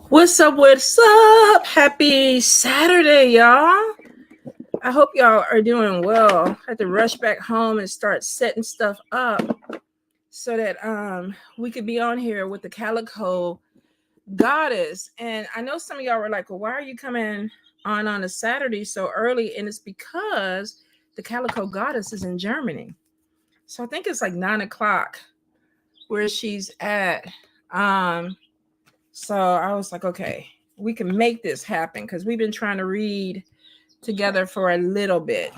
What's up? What's up? Happy Saturday, y'all. I hope y'all are doing well. I had to rush back home and start setting stuff up so that we could be on here with the Calico Goddess. And I know some of y'all were like, well, why are you coming on a Saturday so early? And it's because the Calico Goddess is in Germany. So I think it's like 9 o'clock where she's at. So I was like, okay, we can make this happen because we've been trying to read together for a little bit.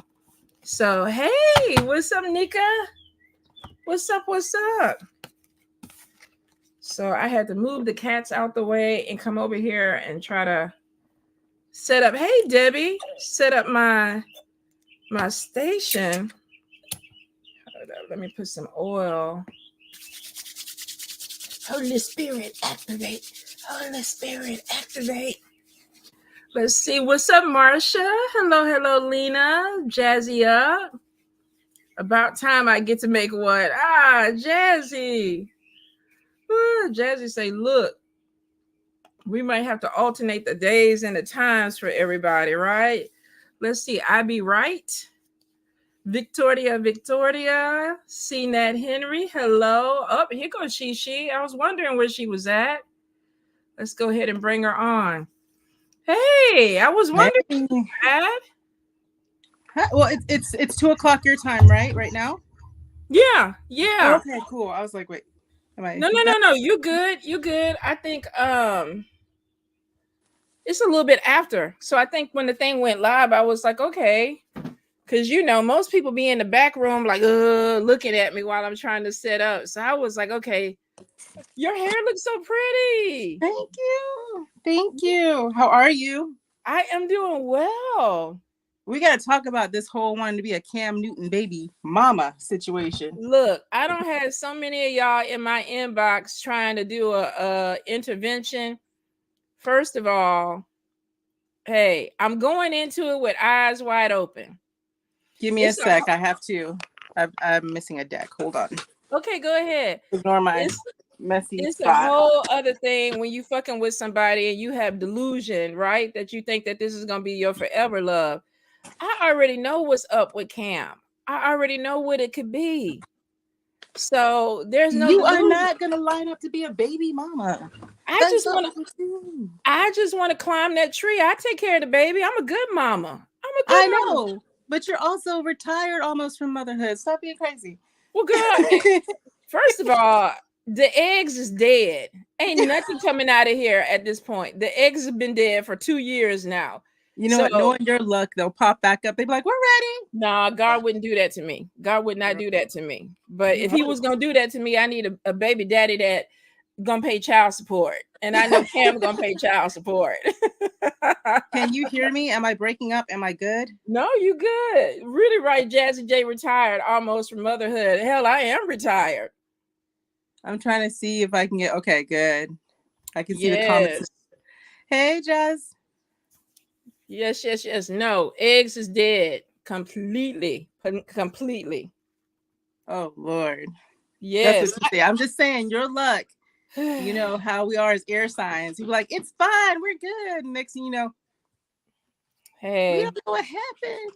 So, hey, what's up, Nika? What's up? What's up? So I had to move the cats out the way and come over here and try to set up. Hey, Debbie, set up my station. Let me put some oil. Holy Spirit, activate. Holy Spirit, activate. Let's see. What's up, Marsha? Hello, hello, Lena. Jazzy up. About time I get to make what? Jazzy. Jazzy say, look, we might have to alternate the days and the times for everybody, right? Let's see. I be right. Victoria. See Nat Henry. Hello. Oh, here goes Shishi. I was wondering where she was at. Let's go ahead and bring her on. Hey, I was wondering. Hey. Well, it's 2:00 your time, right? Right now? Yeah. Oh, okay, cool. I was like, wait. No. You good. I think it's a little bit after. So I think when the thing went live, I was like, okay. Because, most people be in the back room like, looking at me while I'm trying to set up. So I was like, okay, your hair looks so pretty. Thank you. How are you? I am doing well. We got to talk about this whole wanting to be a Cam Newton baby mama situation. Look, I don't have so many of y'all in my inbox trying to do a intervention. First of all, hey, I'm going into it with eyes wide open. Give me a sec. I have to. I'm missing a deck. Hold on. Okay, go ahead. Ignore my messy It's spot. a whole other thing when you fucking with somebody and you have delusion, right? That you think that this is going to be your forever love. I already know what's up with Cam. I already know what it could be. So there's no You are not going to line up to be a baby mama. I just want to climb that tree. I take care of the baby. I'm a good mama. I know, but you're also retired almost from motherhood. Stop being crazy. Well, girl, first of all, the eggs is dead. Ain't nothing coming out of here at this point. The eggs have been dead for 2 years now. You know what? Knowing your luck, they'll pop back up. They'll be like, we're ready. Nah, God wouldn't do that to me. God would not do that to me. But if he was going to do that to me, I need a baby daddy that going to pay child support. And I know Cam's going to pay child support. Can you hear me? Am I breaking up? Am I good? No, you good. Really right. Jazzy J retired almost from motherhood. Hell, I am retired. I'm trying to see if I can get, okay, good. I can see the comments. Hey, Jazz. Yes. No, eggs is dead. Completely. Oh, Lord. Yes. That's what you say. I'm just saying, your luck. You know how we are as air signs. You're like, it's fine. We're good. Next thing you know, hey, we don't know what happened.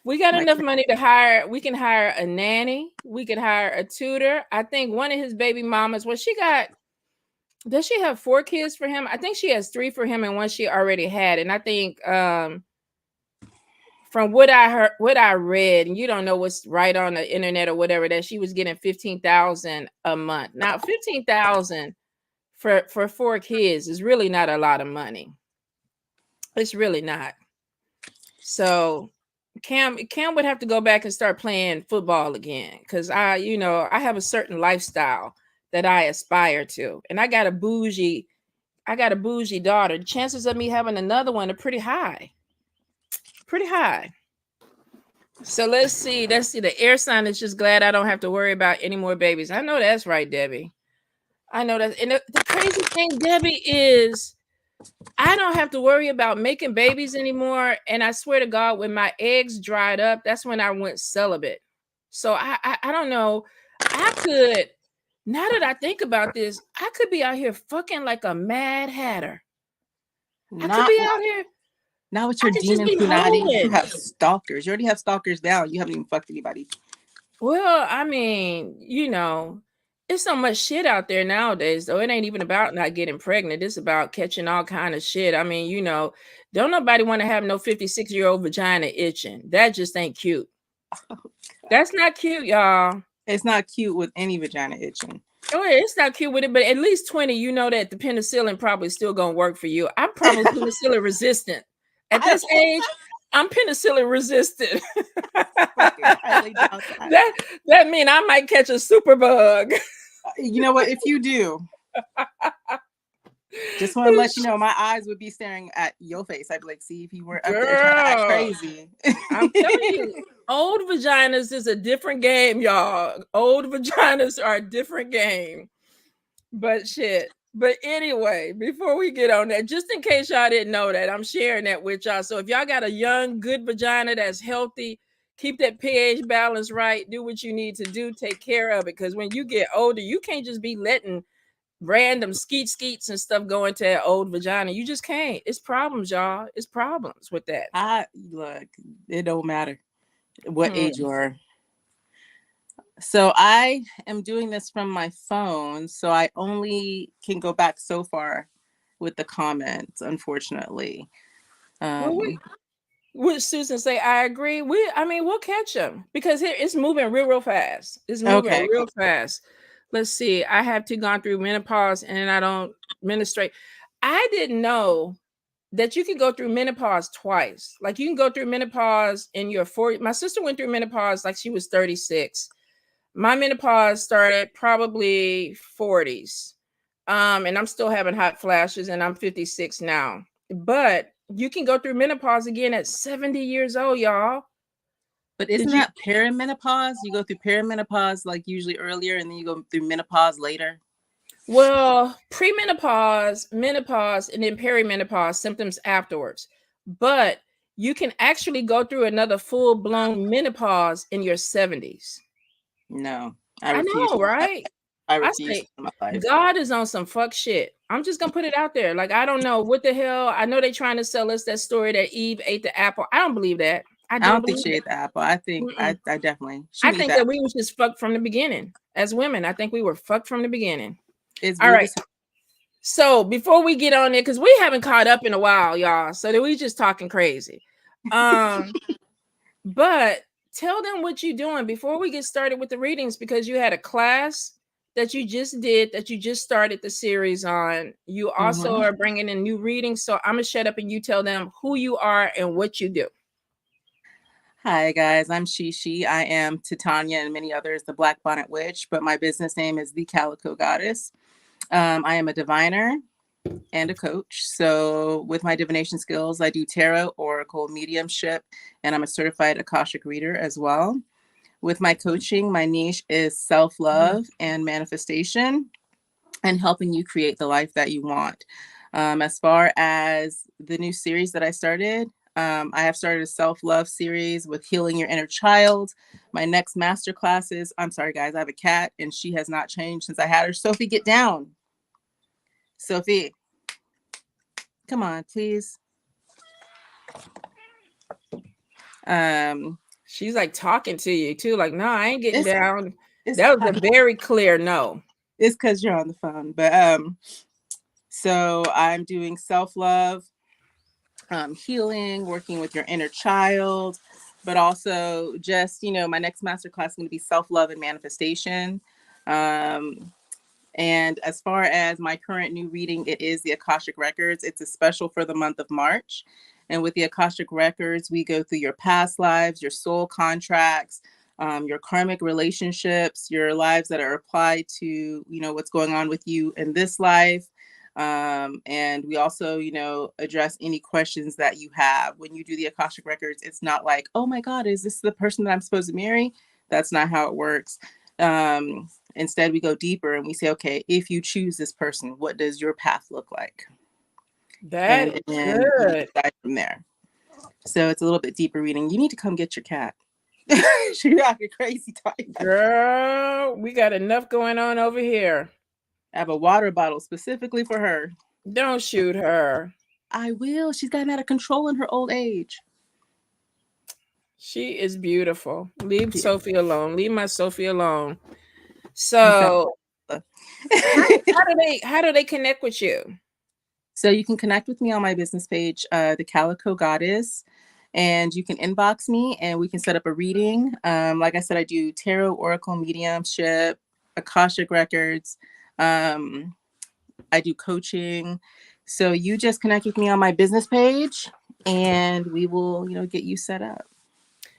We got enough money to hire. We can hire a nanny. We can hire a tutor. I think one of his baby mamas, does she have 4 kids for him? I think she has 3 for him and one she already had. And I think from what I read, and you don't know what's right on the internet or whatever, that she was getting $15,000 a month. Now, $15,000 for 4 kids is really not a lot of money. It's really not. So Cam would have to go back and start playing football again, because I have a certain lifestyle that I aspire to, and I got a bougie daughter. The chances of me having another one are pretty high. So let's see. The air sign is just glad I don't have to worry about any more babies. I know that's right, Debbie. I know that. And the crazy thing, Debbie, is I don't have to worry about making babies anymore. And I swear to God, when my eggs dried up, that's when I went celibate. So I don't know. I could Now that I think about this, I could be out here fucking like a mad hatter. I could Not be out here. Not with I your could just demon be punani. You hoeing. have stalkers. You already have stalkers down. You haven't even fucked anybody. Well, I mean, it's so much shit out there nowadays, though. It ain't even about not getting pregnant. It's about catching all kind of shit. I mean, don't nobody want to have no 56-year-old vagina itching. That just ain't cute. Oh, That's not cute, y'all. it's not cute with any vagina itching. Oh, yeah, it's not cute with it, but at least 20, you know that the penicillin probably still gonna work for you. I'm probably penicillin resistant. At this age, I'm penicillin resistant. Highly doubt that. that mean I might catch a super bug. You know what? If you do, just want to let you know, my eyes would be staring at your face. I'd be like, see if you weren't up there trying to act crazy. I'm telling you, old vaginas is a different game, y'all. Old vaginas are a different game. But shit. But anyway, before we get on that, just in case y'all didn't know that, I'm sharing that with y'all. So if y'all got a young, good vagina that's healthy, keep that pH balance right, do what you need to do, take care of it. Because when you get older, you can't just be letting random skeets and stuff go into that old vagina. You just can't. It's problems, y'all. It's problems with that. Look, it don't matter what age you are. So I am doing this from my phone, so I only can go back so far with the comments, unfortunately. Would Susan say, I agree? We'll catch them because here it's moving real fast. It's moving real fast. Let's see. I have gone through menopause and I don't menstruate. I didn't know that you can go through menopause twice. Like you can go through menopause in your 40s. My sister went through menopause like she was 36. My menopause started probably 40s. And I'm still having hot flashes and I'm 56 now. But you can go through menopause again at 70 years old, y'all. But isn't that perimenopause? You go through perimenopause like usually earlier and then you go through menopause later? Well, premenopause, menopause, and then perimenopause symptoms afterwards. But you can actually go through another full-blown menopause in your 70s. No, I know, right? I refuse my life. God is on some fuck shit. I'm just gonna put it out there. Like, I don't know what the hell. I know they're trying to sell us that story that Eve ate the apple. I don't believe that. I don't think she ate the apple. I think I definitely. I think that we was just fucked from the beginning as women. I think we were fucked from the begining. It's all right. So before we get on it, because we haven't caught up in a while, y'all. So that we just talking crazy. But tell them what you're doing before we get started with the readings, because you had a class that you just did, that you just started the series on. You also are bringing in new readings. So I'm going to shut up and you tell them who you are and what you do. Hi, guys. I'm Shishi. I am Titania and many others, the Black Bonnet Witch, but my business name is the Calico Goddess. I am a diviner and a coach. So with my divination skills, I do tarot, oracle, mediumship, and I'm a certified Akashic reader as well. With my coaching, my niche is self-love and manifestation and helping you create the life that you want. As far as the new series that I started, I have started a self-love series with healing your inner child. My next master classes, I'm sorry, guys, I have a cat and she has not changed since I had her. Sophie, get down. Sophie, come on, please. She's like talking to you too. Like, no, I ain't getting down. That was a very clear no. It's because you're on the phone. But so I'm doing self-love, healing, working with your inner child, but also just, my next masterclass is going to be self-love and manifestation. And as far as my current new reading, it is the Akashic Records. It's a special for the month of March. And with the Akashic Records, we go through your past lives, your soul contracts, your karmic relationships, your lives that are applied to, what's going on with you in this life. And we also, address any questions that you have. When you do the Akashic Records, it's not like, oh my God, is this the person that I'm supposed to marry? That's not how it works. Instead, we go deeper and we say, okay, if you choose this person, what does your path look like? That's good. From there. So it's a little bit deeper reading. You need to come get your cat. She acting crazy, Tanya. Girl, we got enough going on over here. I have a water bottle specifically for her. Don't shoot her. I will. She's gotten out of control in her old age. She is beautiful. Leave Sophie alone. Leave my Sophie alone. You sound So how do they connect with you? So you can connect with me on my business page, the Calico Goddess, and you can inbox me and we can set up a reading. Like I said, I do tarot, oracle, mediumship, Akashic records. I do coaching. So you just connect with me on my business page and we will, get you set up.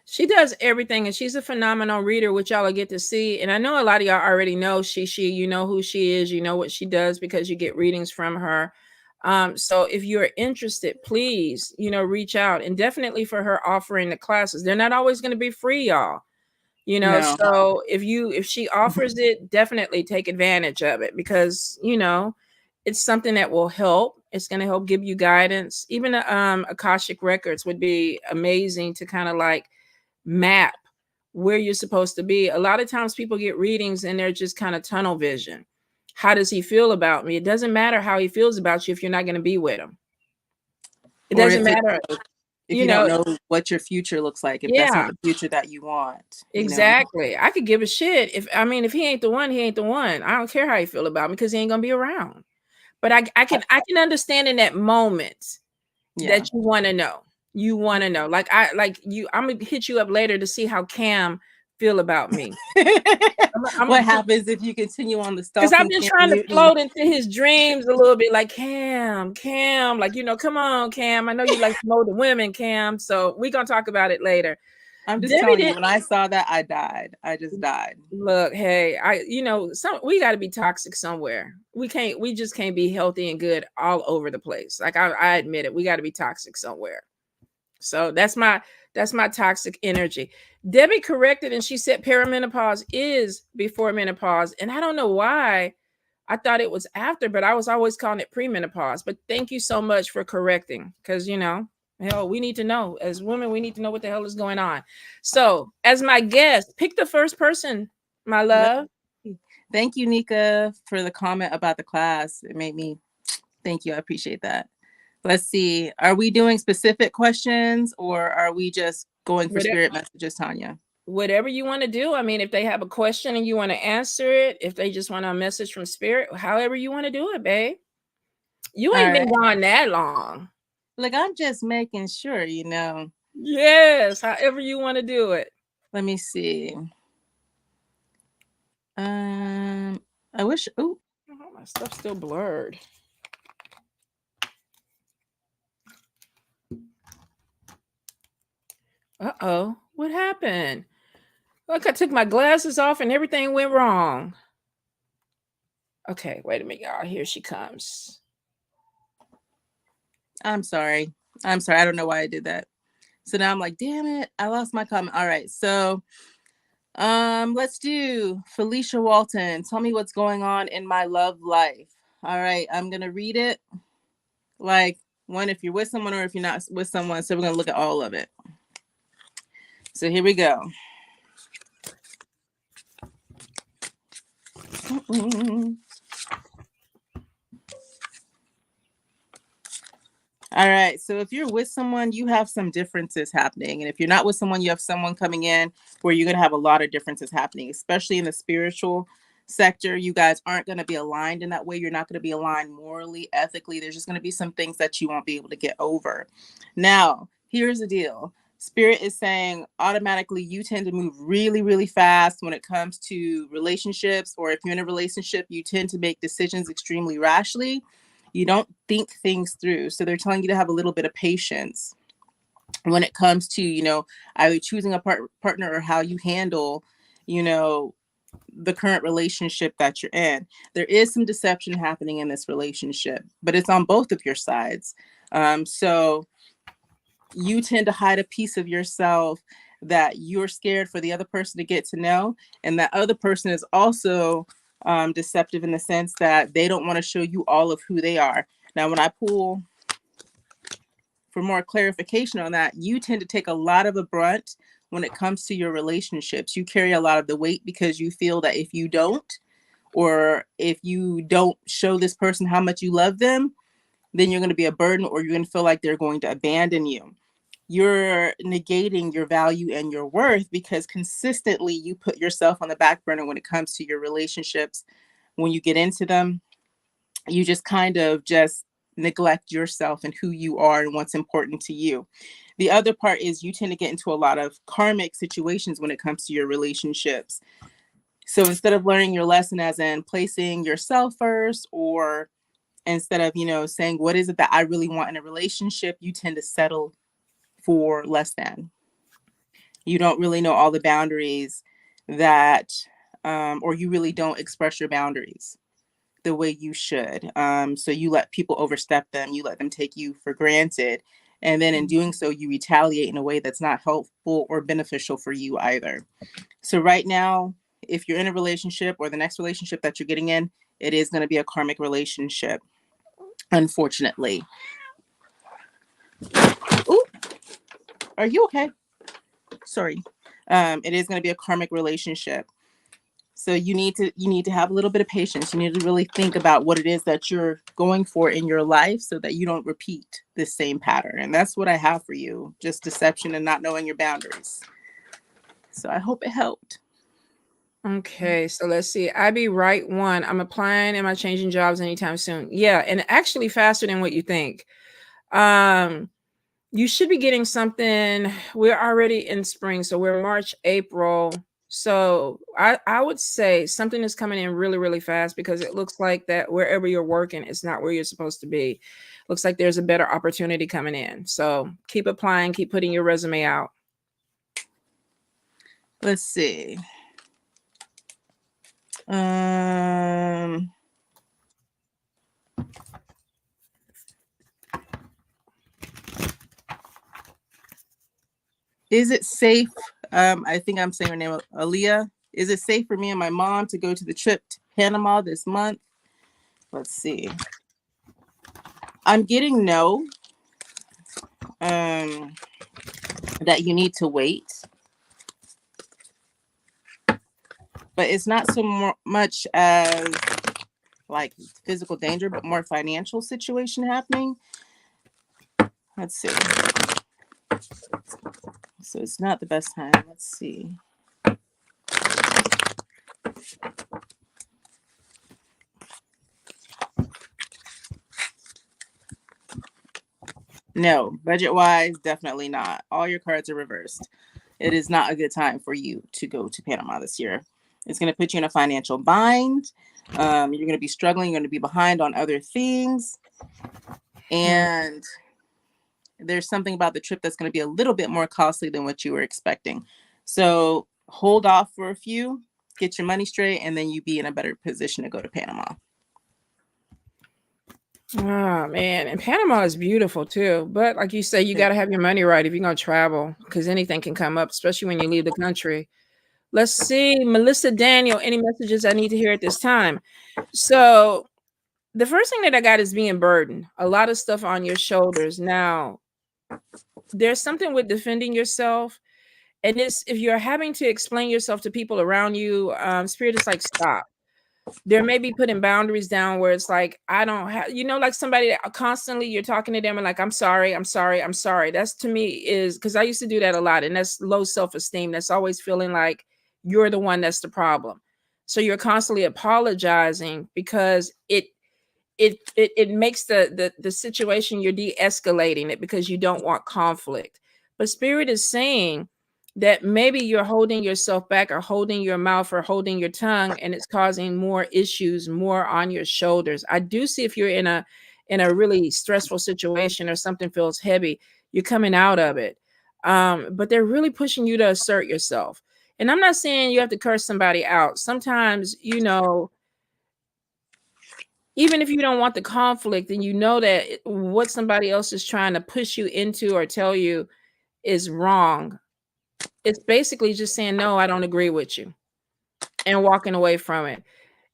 She does everything, and she's a phenomenal reader, which y'all will get to see. And I know a lot of y'all already know she, you know who she is, you know what she does because you get readings from her. So if you're interested, please, reach out, and definitely for her offering the classes. They're not always going to be free, y'all. No. So if she offers it, definitely take advantage of it because, it's something that will help. It's going to help give you guidance. Even the Akashic records would be amazing to kind of like map where you're supposed to be. A lot of times people get readings and they're just kind of tunnel vision. How does he feel about me? It doesn't matter how he feels about you if you're not going to be with him. It doesn't matter. If you don't know what your future looks like, if that's not the future that you want. Exactly. I could give a shit. If he ain't the one, he ain't the one. I don't care how you feel about me because he ain't gonna be around. But I can understand in that moment that you want to know. You want to know. I'm gonna hit you up later to see how Cam feel about me. What happens if you continue on the stalking? Because I've been trying to float into his dreams a little bit, like Cam, like, come on, Cam. I know you like to know the women, Cam. So we're gonna talk about it later. I'm just telling you, when I saw that, I died. I just died. Look, hey, we got to be toxic somewhere. We just can't be healthy and good all over the place. Like I admit it, we got to be toxic somewhere. So that's my toxic energy. Debbie corrected and she said perimenopause is before menopause. And I don't know why I thought it was after, but I was always calling it premenopause. But thank you so much for correcting because, hell, we need to know. As women, we need to know what the hell is going on. So as my guest, pick the first person, my love. Thank you, Nika, for the comment about the class. It made me, thank you. I appreciate that. Let's see. Are we doing specific questions or are we just going for spirit messages, Tanya? Whatever you want to do. I mean, if they have a question and you want to answer it, if they just want a message from spirit, however you want to do it, babe. You ain't been gone that long. Like, I'm just making sure, Yes, however you want to do it. Let me see. I wish. Oh, my stuff's still blurred. Uh-oh, what happened? Look, I took my glasses off and everything went wrong. Okay, wait a minute, y'all. Here she comes. I'm sorry. I don't know why I did that. So now I'm like, damn it, I lost my comment. All right, so let's do Felicia Walton. Tell me what's going on in my love life. All right, I'm gonna read it. Like, one, if you're with someone or if you're not with someone. So we're gonna look at all of it. So here we go. All right. So if you're with someone, you have some differences happening. And if you're not with someone, you have someone coming in where you're going to have a lot of differences happening, especially in the spiritual sector. You guys aren't going to be aligned in that way. You're not going to be aligned morally, ethically. There's just going to be some things that you won't be able to get over. Now, here's the deal. Spirit is saying automatically you tend to move really, really fast when it comes to relationships, or if you're in a relationship, you tend to make decisions extremely rashly. You don't think things through. So they're telling you to have a little bit of patience when it comes to, either choosing a partner or how you handle, the current relationship that you're in. There is some deception happening in this relationship, but it's on both of your sides. So you tend to hide a piece of yourself that you're scared for the other person to get to know. And that other person is also deceptive in the sense that they don't want to show you all of who they are. Now, when I pull for more clarification on that, you tend to take a lot of the brunt when it comes to your relationships. You carry a lot of the weight because you feel that if you don't, or if you don't show this person how much you love them, then you're going to be a burden, or you're going to feel like they're going to abandon you. You're negating your value and your worth because consistently you put yourself on the back burner when it comes to your relationships. When you get into them, you just kind of just neglect yourself and who you are and what's important to you. The other part is you tend to get into a lot of karmic situations when it comes to your relationships. So instead of learning your lesson, as in placing yourself first, or instead of, saying, what is it that I really want in a relationship, you tend to settle for less than. You don't really know all the boundaries that, or you really don't express your boundaries the way you should. So you let people overstep them. You let them take you for granted. And then in doing so, you retaliate in a way that's not helpful or beneficial for you either. So right now, if you're in a relationship, or the next relationship that you're getting in, it is going to be a karmic relationship, unfortunately. Ooh, are you okay? Sorry. It is going to be a karmic relationship. So you need to have a little bit of patience. You need to really think about what it is that you're going for in your life so that you don't repeat this same pattern. And that's what I have for you, just deception and not knowing your boundaries. So I hope it helped. Okay, so let's see. I be right one. I'm applying. Am I changing jobs anytime soon? Yeah, and actually faster than what you think. You should be getting something. We're already in spring, so we're March, April. So I would say something is coming in really, really fast, because it looks like that wherever you're working is not where you're supposed to be. Looks like there's a better opportunity coming in. So keep applying, keep putting your resume out. Let's see. Is it safe? I think I'm saying her name, Aaliyah. Is it safe for me and my mom to go to the trip to Panama this month? Let's see. I'm getting no. That you need to wait. But it's not so much as like physical danger, but more financial situation happening. Let's see. So it's not the best time. Let's see. No, budget-wise, definitely not. All your cards are reversed. It is not a good time for you to go to Panama this year. It's going to put you in a financial bind. You're going to be struggling. You're going to be behind on other things. And there's something about the trip that's going to be a little bit more costly than what you were expecting. So hold off for a few, get your money straight, and then you be in a better position to go to Panama. Oh man, and Panama is beautiful too. But like you say, you got to have your money right if you're going to travel, because anything can come up, especially when you leave the country. Let's see, Melissa Daniel, any messages I need to hear at this time? So the first thing that I got is being burdened. A lot of stuff on your shoulders. Now, there's something with defending yourself. And this, if you're having to explain yourself to people around you, Spirit is like, stop. There may be putting boundaries down where it's like, I don't have, like somebody that constantly you're talking to them and like, I'm sorry, I'm sorry, I'm sorry. That's, to me, is because I used to do that a lot, and that's low self-esteem. That's always feeling like you're the one that's the problem. So you're constantly apologizing because it makes the situation, you're de-escalating it because you don't want conflict. But Spirit is saying that maybe you're holding yourself back, or holding your mouth, or holding your tongue, and it's causing more issues, more on your shoulders. I do see, if you're in a really stressful situation or something feels heavy, you're coming out of it. But they're really pushing you to assert yourself. And I'm not saying you have to curse somebody out. Sometimes, even if you don't want the conflict and you know that what somebody else is trying to push you into or tell you is wrong, it's basically just saying, no, I don't agree with you, and walking away from it.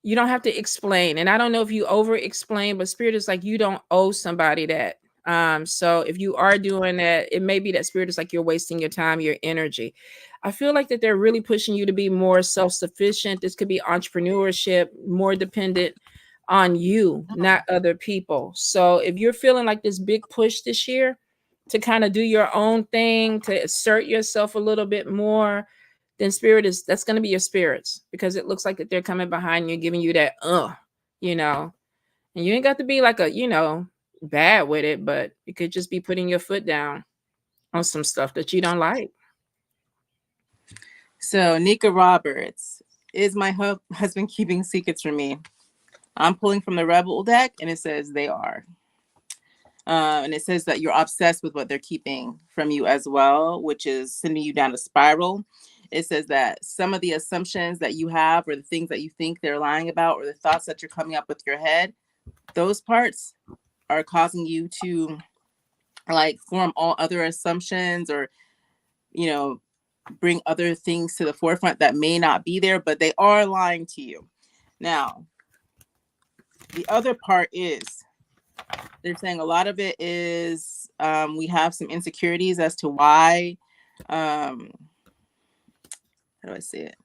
You don't have to explain. And I don't know if you over explain, but Spirit is like, you don't owe somebody that. So if you are doing that, it may be that spirit is like you're wasting your time, your energy. I feel like that they're really pushing you to be more self-sufficient. This could be entrepreneurship, more dependent on you, not other people. So if you're feeling like this big push this year to kind of do your own thing, to assert yourself a little bit more, then that's going to be your spirits, because it looks like that they're coming behind you, giving you that, you know, and you ain't got to be like a, bad with it, but it could just be putting your foot down on some stuff that you don't like. So Nika Roberts, is my husband keeping secrets from me? I'm pulling from the Rebel deck, and it says they are. And it says that you're obsessed with what they're keeping from you as well, which is sending you down a spiral. It says that some of the assumptions that you have, or the things that you think they're lying about, or the thoughts that you're coming up with your head, those parts are causing you to like form all other assumptions, or, bring other things to the forefront that may not be there, but they are lying to you. Now, the other part is they're saying a lot of it is we have some insecurities as to why, how do I say it?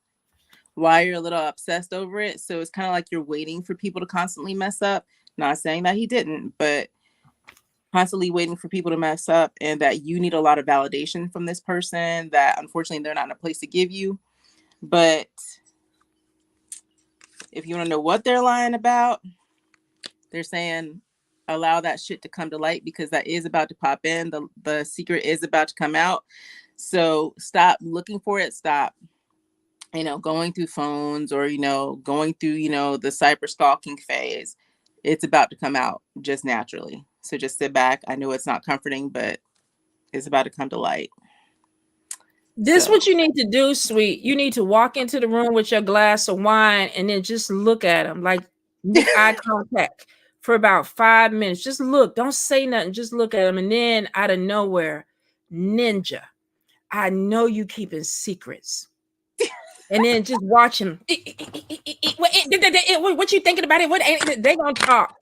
Why you're a little obsessed over it. So it's kind of like you're waiting for people to constantly mess up. Not saying that he didn't, but constantly waiting for people to mess up, and that you need a lot of validation from this person that unfortunately they're not in a place to give you. But if you want to know what they're lying about, they're saying allow that shit to come to light, because that is about to pop in. The secret is about to come out. So stop looking for it. Stop, going through phones, or, going through, the cyber stalking phase. It's about to come out just naturally. So just sit back. I know it's not comforting, but it's about to come to light. This what you need to do, sweet. You need to walk into the room with your glass of wine and then just look at them, like make eye contact for about 5 minutes. Just look. Don't say nothing. Just look at them. And then out of nowhere, ninja, I know you keeping secrets. And then just watch him. What you thinking about it? What they gonna talk?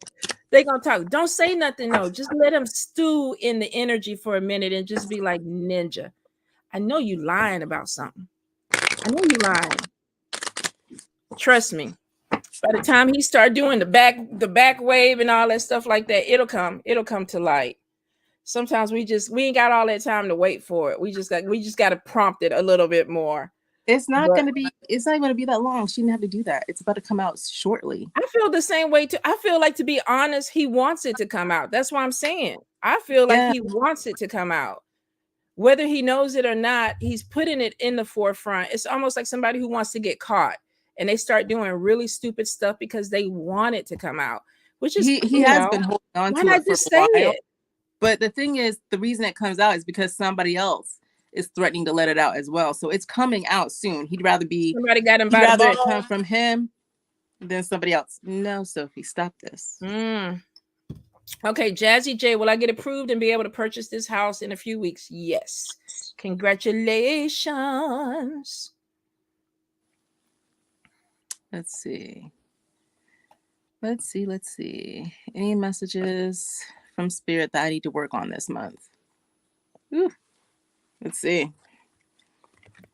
They gonna talk. Don't say nothing. No, just let them stew in the energy for a minute and just be like, ninja, I know you lying about something. I know you lying. Trust me. By the time he start doing the back wave and all that stuff like that, it'll come to light. Sometimes we ain't got all that time to wait for it. We just got to prompt it a little bit more. It's not going to be that long. She didn't have to do that. It's about to come out shortly. I feel the same way too. I feel like, to be honest, he wants it to come out. That's what I'm saying. I feel like he wants it to come out. Whether he knows it or not, he's putting it in the forefront. It's almost like somebody who wants to get caught, and they start doing really stupid stuff because they want it to come out. Which is he has been holding on to it for a while. It? But the thing is, the reason it comes out is because somebody else is threatening to let it out as well. So it's coming out soon. He'd rather it come from him than somebody else. No, Sophie, stop this. Okay, Jazzy J, will I get approved and be able to purchase this house in a few weeks? Yes. Congratulations. Let's see. Any messages from Spirit that I need to work on this month? Ooh. Let's see.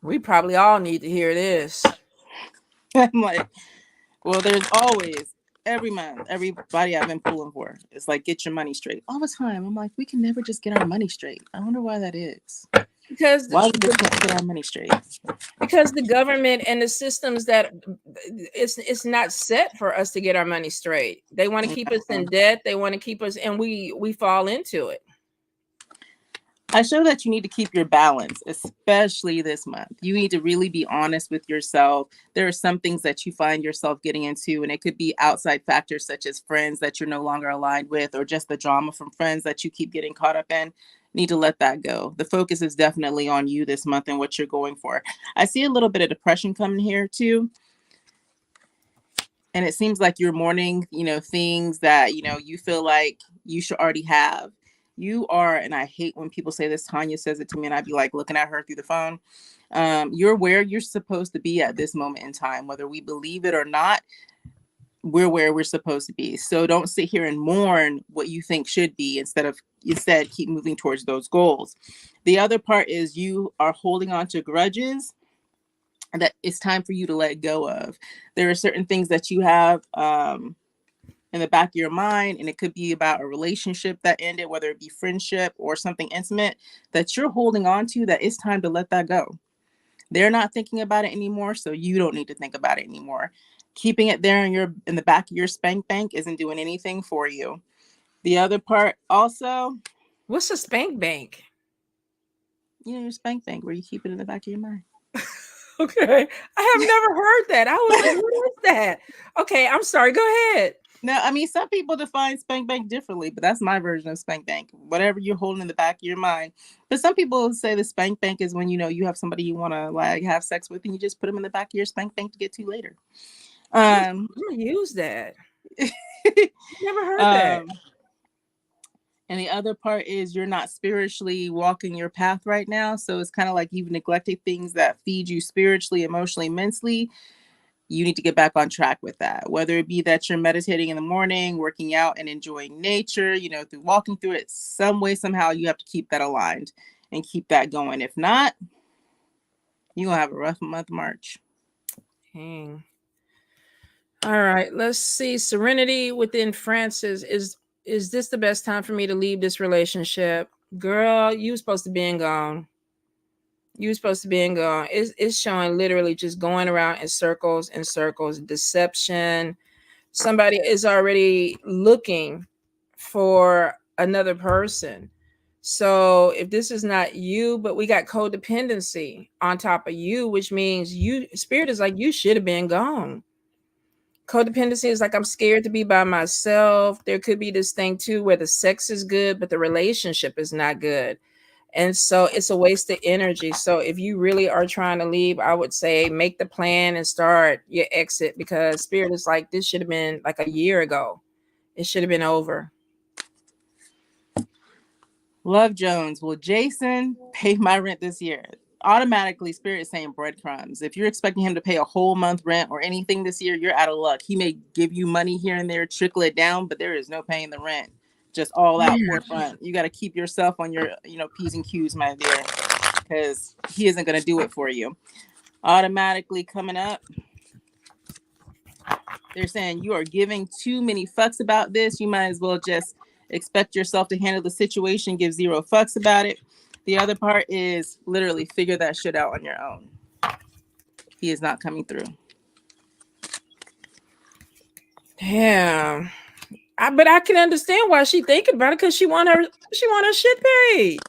We probably all need to hear this. I'm like, well, there's always, every month, everybody I've been pulling for, it's like, get your money straight all the time. I'm like, we can never just get our money straight. I wonder why that is. Because why we just can't get our money straight? Because the government and the systems that it's not set for us to get our money straight. They want to keep us in debt. They want to keep us, and we fall into it. I show that you need to keep your balance, especially this month. You need to really be honest with yourself. There are some things that you find yourself getting into, and it could be outside factors such as friends that you're no longer aligned with, or just the drama from friends that you keep getting caught up in. Need to let that go. The focus is definitely on you this month and what you're going for. I see a little bit of depression coming here too. And it seems like you're mourning, things that, you feel like you should already have. You are, and I hate when people say this, Tanya says it to me, and I'd be like looking at her through the phone. You're where you're supposed to be at this moment in time, whether we believe it or not. we're where we're supposed to be. So don't sit here and mourn what you think should be, instead keep moving towards those goals. The other part is you are holding on to grudges that it's time for you to let go of. There are certain things that you have in the back of your mind, and it could be about a relationship that ended, whether it be friendship or something intimate that you're holding on to, that it's time to let that go. They're not thinking about it anymore, so you don't need to think about it anymore. Keeping it there in the back of your spank bank isn't doing anything for you. The other part also, What's a spank bank? your spank bank, where you keep it in the back of your mind. Okay, I have never heard that. I was like, what is that? Okay, I'm sorry. Go ahead. No, I mean, some people define spank bank differently, but that's my version of spank bank. Whatever you're holding in the back of your mind. But some people say the spank bank is when you have somebody you want to like have sex with, and you just put them in the back of your spank bank to get to later. I'm gonna use that. Never heard that. And the other part is you're not spiritually walking your path right now. So it's kind of like you've neglected things that feed you spiritually, emotionally, mentally. You need to get back on track with that. Whether it be that you're meditating in the morning, working out and enjoying nature, through walking through it, some way, somehow you have to keep that aligned and keep that going. If not, you're going to have a rough month March. Dang. All right, let's see. Serenity within Francis is this the best time for me to leave this relationship? Girl, you supposed to be gone. You supposed to be gone. It's showing literally just going around in circles and circles, deception. Somebody is already looking for another person. So if this is not you, but we got codependency on top of you, which means you spirit is like you should have been gone. Codependency is like I'm scared to be by myself. There could be this thing too where the sex is good, but the relationship is not good. And so it's a waste of energy. So if you really are trying to leave, I would say make the plan and start your exit, because spirit is like this should have been like a year ago. It should have been over. Love Jones. Will Jason pay my rent this year? Automatically, spirit is saying breadcrumbs. If you're expecting him to pay a whole month rent or anything this year, you're out of luck. He may give you money here and there, trickle it down, but there is no paying the rent. Just all out forefront. You got to keep yourself on your, P's and Q's, my dear, because he isn't going to do it for you. Automatically coming up, they're saying you are giving too many fucks about this. You might as well just expect yourself to handle the situation, give zero fucks about it. The other part is literally figure that shit out on your own. He is not coming through. Damn. But I can understand why she thinking about it, because she want her shit paid.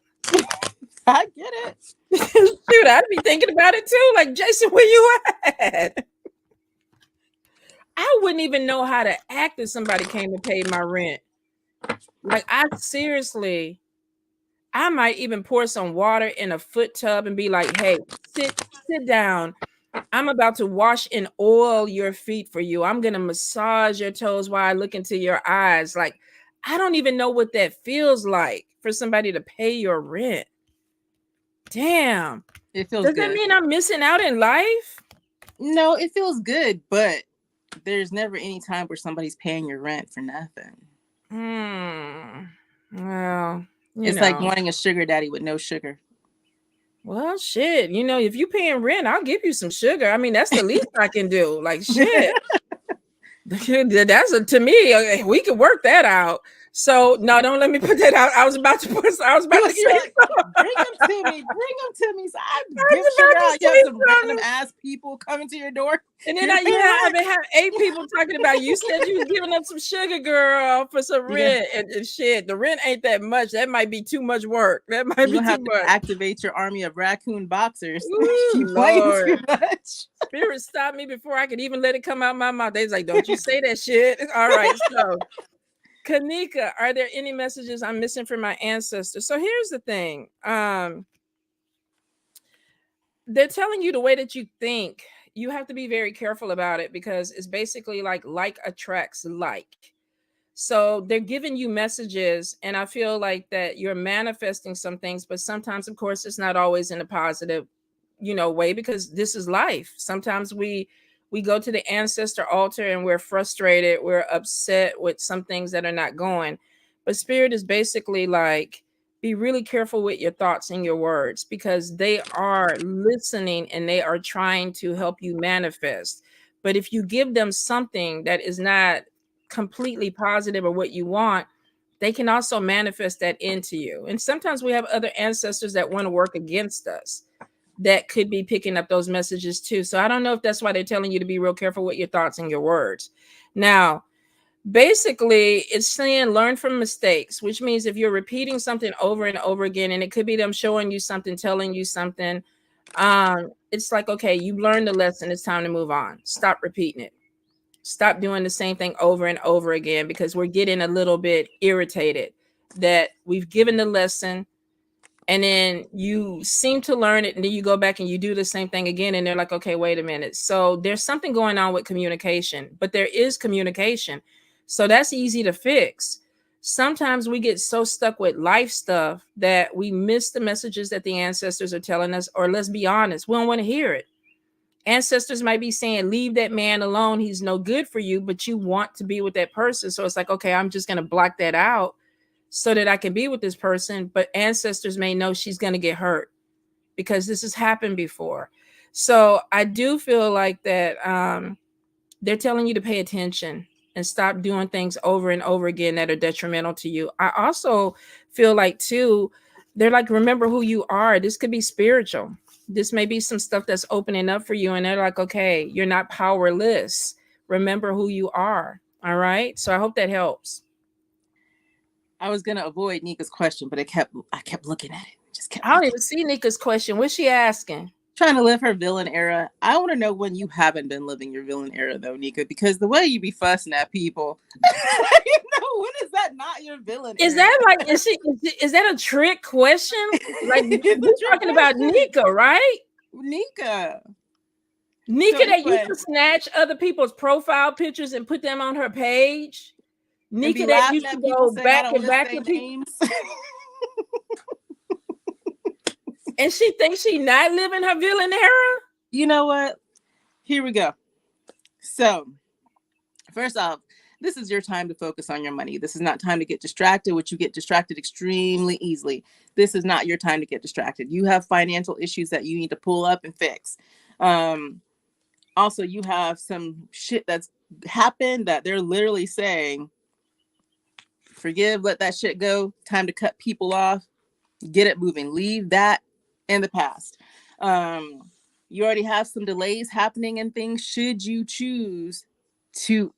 I get it. Dude, I'd be thinking about it too. Like, Jason, where you at? I wouldn't even know how to act if somebody came and paid my rent. Like, I might even pour some water in a foot tub and be like, hey, sit down. I'm about to wash and oil your feet for you. I'm going to massage your toes while I look into your eyes. Like, I don't even know what that feels like for somebody to pay your rent. Damn. It feels Does good. that mean I'm missing out in life? No, it feels good, but there's never any time where somebody's paying your rent for nothing. Well, it's like wanting a sugar daddy with no sugar. Well, shit. If you paying rent, I'll give you some sugar. I mean, that's the least I can do. Like, shit. That's to me. We could work that out. So no, don't let me put that out. I was about to say, bring them to me. So I give sugar out. You have some random ass people coming to your door, and then I have 8 people talking about you said you was giving up some sugar, girl, for some rent and shit. The rent ain't that much. That might be too much work. That might be too much. Activate your army of raccoon boxers. Ooh, Lord. Too much. Spirit stopped me before I could even let it come out my mouth. They was like, "Don't you say that shit." All right, so. Kanika, are there any messages I'm missing from my ancestors? So here's the thing. They're telling you the way that you think. You have to be very careful about it, because it's basically like attracts like. So they're giving you messages, and I feel like that you're manifesting some things, but sometimes, of course, it's not always in a positive, way, because this is life. Sometimes we We go to the ancestor altar and we're frustrated, we're upset with some things that are not going. But spirit is basically like, be really careful with your thoughts and your words, because they are listening and they are trying to help you manifest. But if you give them something that is not completely positive or what you want, they can also manifest that into you. And sometimes we have other ancestors that want to work against us that could be picking up those messages too. So I don't know if that's why they're telling you to be real careful with your thoughts and your words. Now, basically, it's saying learn from mistakes, which means if you're repeating something over and over again, and it could be them showing you something, telling you something, it's like, okay, you learned the lesson. It's time to move on. Stop repeating it. Stop doing the same thing over and over again, because we're getting a little bit irritated that we've given the lesson and then you seem to learn it and then you go back and you do the same thing again and they're like, okay, wait a minute. So there's something going on with communication, but there is communication. So that's easy to fix. Sometimes we get so stuck with life stuff that we miss the messages that the ancestors are telling us, or let's be honest, we don't want to hear it. Ancestors might be saying, leave that man alone. He's no good for you, but you want to be with that person. So it's like, okay, I'm just going to block that out so that I can be with this person. But ancestors may know she's going to get hurt because this has happened before. So I do feel like that they're telling you to pay attention and stop doing things over and over again that are detrimental to you. I also feel like too, they're like, remember who you are. This could be spiritual. This may be some stuff that's opening up for you. And they're like, okay, you're not powerless. Remember who you are. All right. So I hope that helps. I was gonna avoid Nika's question, but I kept looking at it. I don't even see Nika's question. What's she asking? Trying to live her villain era. I want to know when you haven't been living your villain era, though, Nika, because the way you be fussing at people, when is that not your villain era? Is that like, is that a trick question? Like, you're talking about Nika, right? Nika, that used to snatch other people's profile pictures and put them on her page. Nika that used to go back and back with names. And she thinks she's not living her villain era? You know what? Here we go. So, first off, this is your time to focus on your money. This is not time to get distracted, which you get distracted extremely easily. This is not your time to get distracted. You have financial issues that you need to pull up and fix. Also, you have some shit that's happened that they're literally saying, forgive, let that shit go. Time to cut people off. Get it moving. Leave that in the past. You already have some delays happening and things. Should you choose to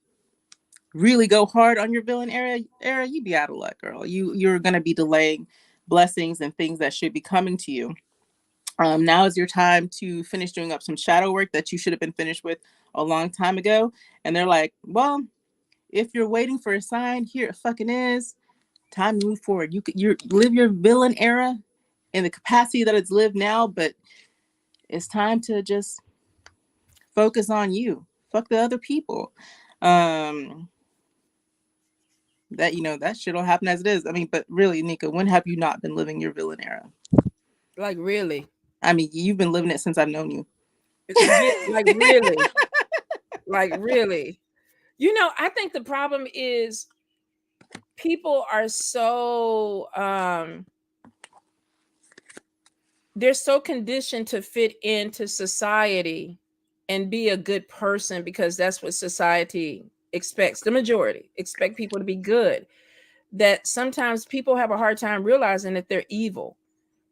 really go hard on your villain era, you be out of luck, girl. You're gonna be delaying blessings and things that should be coming to you. Now is your time to finish doing up some shadow work that you should have been finished with a long time ago. And they're like, well, if you're waiting for a sign, here it fucking is. Time to move forward. You live your villain era in the capacity that it's lived now, but it's time to just focus on you. Fuck the other people. That, that shit'll happen as it is. I mean, but really, Nika, when have you not been living your villain era? Like, really? I mean, you've been living it since I've known you. Like, really? Like, really? I think the problem is people are so they're so conditioned to fit into society and be a good person because that's what society expects. The majority expect people to be good, that sometimes people have a hard time realizing that they're evil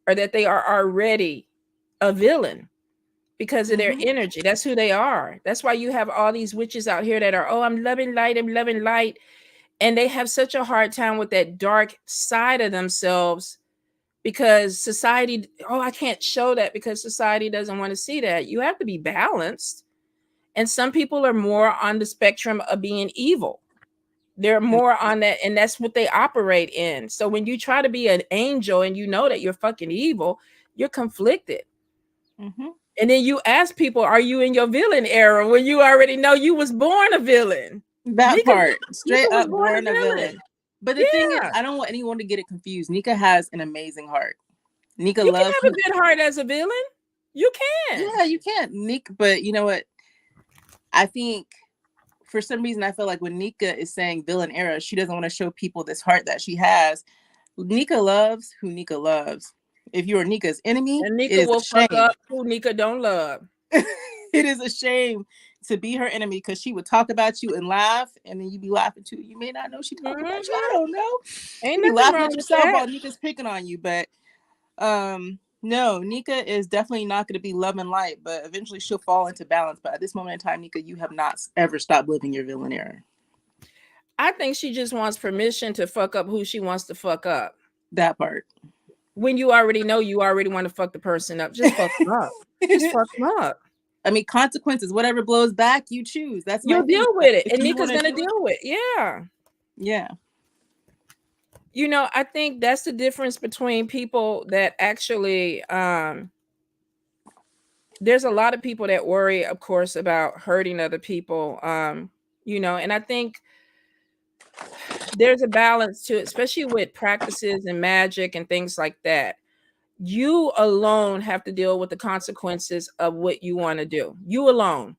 or that they are already a villain because of their energy. That's who they are. That's why you have all these witches out here that are, oh, I'm loving light. And they have such a hard time with that dark side of themselves because society, I can't show that because society doesn't want to see that. You have to be balanced. And some people are more on the spectrum of being evil. They're more on that, and that's what they operate in. So when you try to be an angel and you know that you're fucking evil, you're conflicted. And then you ask people, are you in your villain era when you already know you was born a villain? That part, straight up born a villain. But the thing is, I don't want anyone to get it confused. Nika has an amazing heart. Nika loves. You can have a good heart as a villain. You can. Yeah, you can, Nika. But you know what? I think for some reason, I feel like when Nika is saying villain era, she doesn't want to show people this heart that she has. Nika loves who Nika loves. If you're Nika's enemy, And it Nika is a will fuck shame. up who Nika don't love. It is a shame to be her enemy because she would talk about you and laugh, and then you'd be laughing too. You may not know she talking about you. I don't know. Ain't You be nothing laughing wrong at with yourself that. while Nika's picking on you. But no, Nika is definitely not going to be love and light, but eventually she'll fall into balance. But at this moment in time, Nika, you have not ever stopped living your villain era. I think she just wants permission to fuck up who she wants to fuck up. That part. When you already know you already want to fuck the person up, just fuck them up. Just fuck them up. I mean, consequences, whatever blows back, you choose. That's my You'll thing. deal with it. If And you want Nika's to gonna do it, deal with it. Yeah. yeah. You know, I think that's the difference between people that actually there's a lot of people that worry, of course, about hurting other people. You know, and I think there's a balance to it, especially with practices and magic and things like that. You alone have to deal with the consequences of what you want to do. You alone.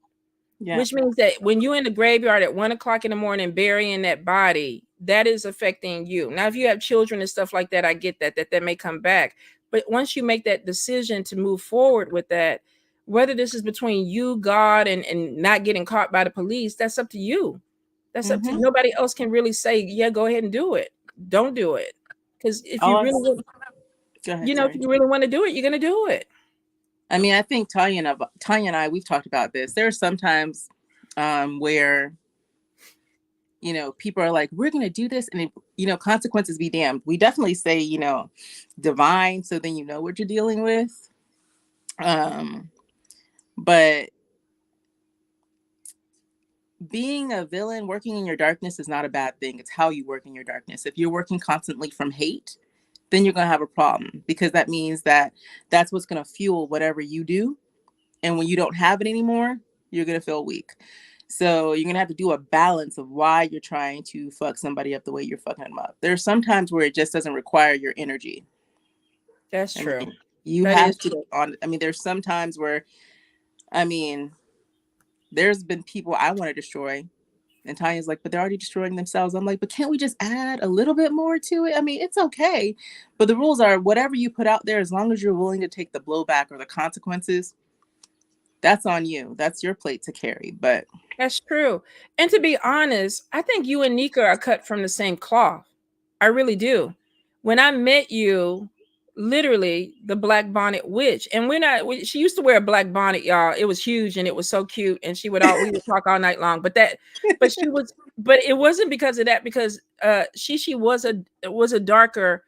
Yeah. Which means that when you're in the graveyard at 1 o'clock in the morning burying that body, that is affecting you. Now, if you have children and stuff like that, I get that may come back. But once you make that decision to move forward with that, whether this is between you, God, and not getting caught by the police, that's up to you. That's up to nobody else can really say, yeah, go ahead and do it. Don't do it. Because if you really want, go ahead, you know, if you really want to do it, you're gonna do it. I mean, I think Tanya and I, we've talked about this. There are some times where, you know, people are like, we're going to do this. And, you know, consequences be damned. We definitely say, you know, divine. So then you know what you're dealing with. But being a villain, working in your darkness is not a bad thing. It's how you work in your darkness. If you're working constantly from hate, then you're going to have a problem, because that means that that's what's going to fuel whatever you do. And when you don't have it anymore, you're going to feel weak. So you're going to have to do a balance of why you're trying to fuck somebody up the way you're fucking them up. There's sometimes where it just doesn't require your energy. That's true. You that have to on. I mean, there's some times where, I mean, there's been people I want to destroy, and Tanya's like, but they're already destroying themselves. I'm like, but can't we just add a little bit more to it? I mean, it's okay, but the rules are whatever you put out there, as long as you're willing to take the blowback or the consequences, that's on you. That's your plate to carry. But that's true. And to be honest, I think you and Nika are cut from the same cloth. I really do. When I met you, literally the black bonnet witch, and she used to wear a black bonnet, y'all. It was huge and it was so cute. And we would talk all night long. But it wasn't because of that, because she was a darker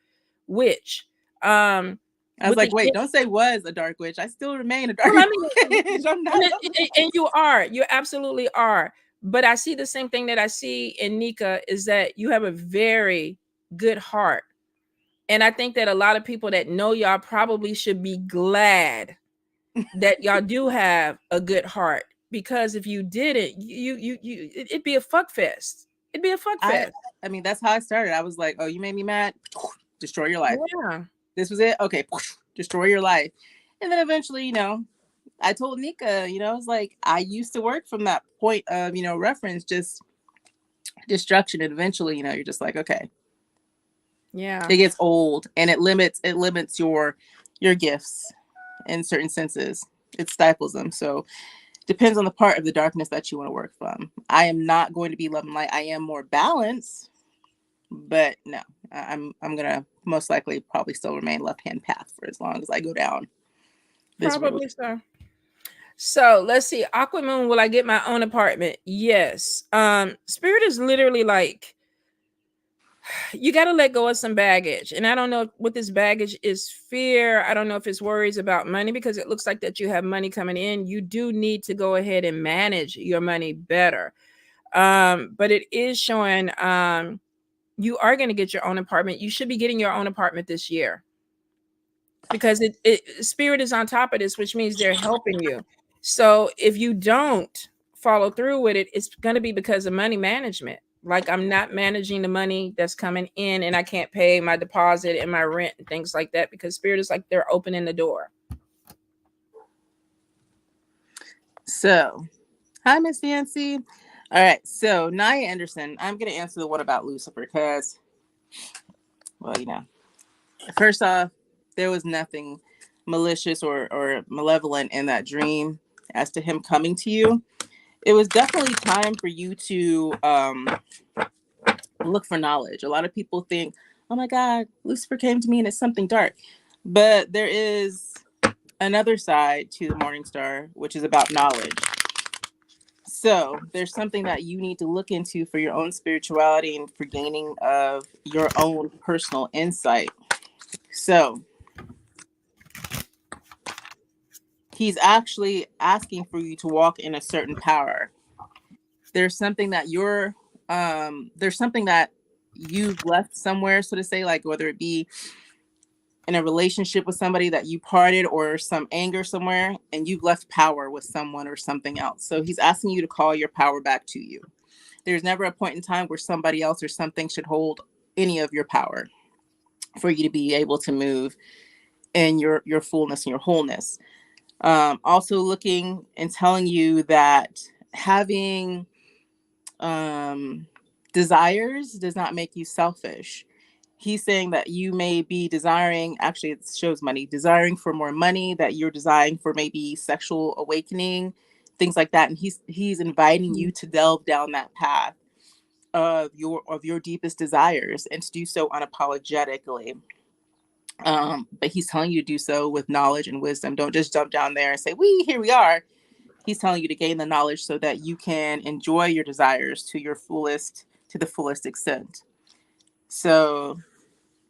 witch. I was like, wait, don't say was a dark witch. I still remain a dark witch. I'm not. And you absolutely are. But I see the same thing that I see in Nika, is that you have a very good heart. And I think that a lot of people that know y'all probably should be glad that y'all do have a good heart, because if you didn't, it'd be a fuck fest. It'd be a fuck fest. I mean, that's how I started. I was like, oh, you made me mad? Destroy your life. Yeah. This was it? Okay, destroy your life. And then eventually, you know, I told Nika, you know, I was like, I used to work from that point of, you know, reference, just destruction. And eventually, you know, you're just like, okay. Yeah. It gets old, and it limits your gifts in certain senses. It stifles them. So depends on the part of the darkness that you want to work from. I am not going to be love and light. I am more balanced, but no, I'm gonna most likely probably still remain left-hand path for as long as I go down this Probably road. So let's see. Aquamoon, will I get my own apartment? Yes. Spirit is literally like, you got to let go of some baggage. And I don't know what this baggage is. Fear. I don't know if it's worries about money, because it looks like that you have money coming in. You do need to go ahead and manage your money better. But it is showing you are going to get your own apartment. You should be getting your own apartment this year, because Spirit is on top of this, which means they're helping you. So if you don't follow through with it, it's going to be because of money management. Like, I'm not managing the money that's coming in, and I can't pay my deposit and my rent and things like that, because Spirit is like, they're opening the door. So Hi, Miss Nancy. All right, so Nia Anderson, I'm going to answer the one about Lucifer because, well, first off, there was nothing malicious or malevolent in that dream as to him coming to you. It was definitely time for you to look for knowledge. A lot of people think, oh my God, Lucifer came to me and it's something dark. But there is another side to the Morning Star, which is about knowledge. So there's something that you need to look into for your own spirituality and for gaining of your own personal insight. So he's actually asking for you to walk in a certain power. There's something that there's something that you've left somewhere, so to say, like whether it be in a relationship with somebody that you parted or some anger somewhere, and you've left power with someone or something else. So he's asking you to call your power back to you. There's never a point in time where somebody else or something should hold any of your power for you to be able to move in your fullness and your wholeness. Also looking and telling you that having desires does not make you selfish. He's saying that you may be desiring, actually it shows money, desiring for more money, that you're desiring for maybe sexual awakening, things like that. And he's inviting you to delve down that path of your deepest desires and to do so unapologetically. But he's telling you to do so with knowledge and wisdom. Don't just jump down there and say, here we are. He's telling you to gain the knowledge so that you can enjoy your desires to the fullest extent. So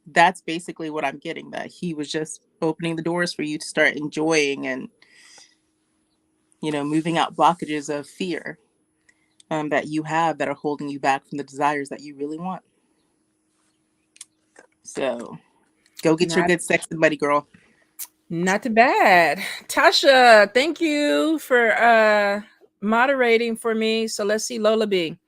that's basically what I'm getting, that he was just opening the doors for you to start enjoying and, moving out blockages of fear that you have that are holding you back from the desires that you really want. So go get your good sex buddy, girl. Not too bad. Tasha, thank you for moderating for me. So let's see, Lola B.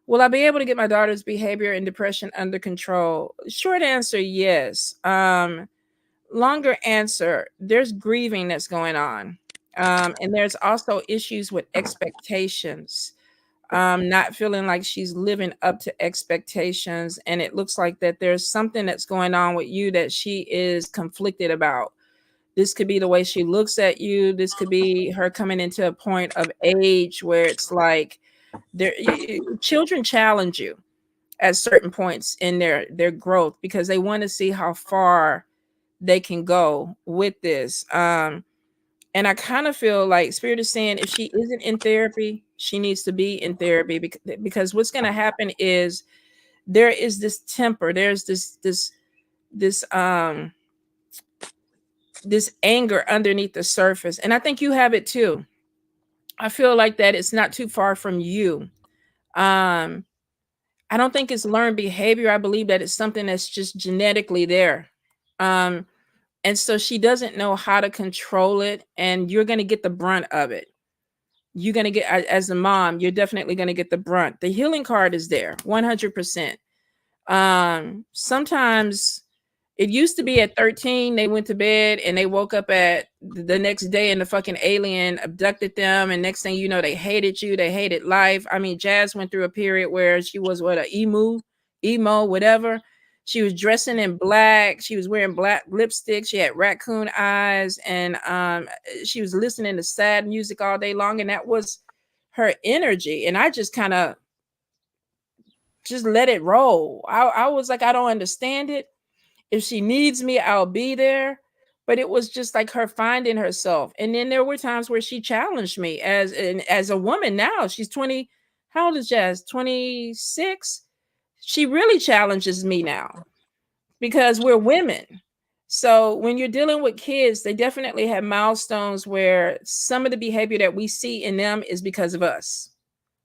Will I be able to get my daughter's behavior and depression under control? Short answer, yes. Longer answer, there's grieving that's going on. And there's also issues with expectations. Not feeling like she's living up to expectations. And it looks like that there's something that's going on with you that she is conflicted about. This could be the way she looks at you. This could be her coming into a point of age where it's like children challenge you at certain points in their growth because they want to see how far they can go with this. And I kind of feel like Spirit is saying if she isn't in therapy, she needs to be in therapy because what's going to happen is there is this temper. There's this this anger underneath the surface. And I think you have it too. I feel like that it's not too far from you. I don't think it's learned behavior. I believe that it's something that's just genetically there. And so she doesn't know how to control it, and you're going to get the brunt of it. You're going to get, as a mom, you're definitely going to get the brunt. The healing card is there, 100%. Sometimes it used to be at 13, they went to bed and they woke up at the next day and the fucking alien abducted them. And next thing you know, they hated you. They hated life. I mean, Jazz went through a period where she was emo, whatever. She was dressing in black. She was wearing black lipstick. She had raccoon eyes. And she was listening to sad music all day long. And that was her energy. And I just kind of just let it roll. I was like, I don't understand it. If she needs me, I'll be there. But it was just like her finding herself. And then there were times where she challenged me as a woman now. She's 20. How old is Jazz? 26. She really challenges me now because we're women. So when you're dealing with kids, they definitely have milestones where some of the behavior that we see in them is because of us.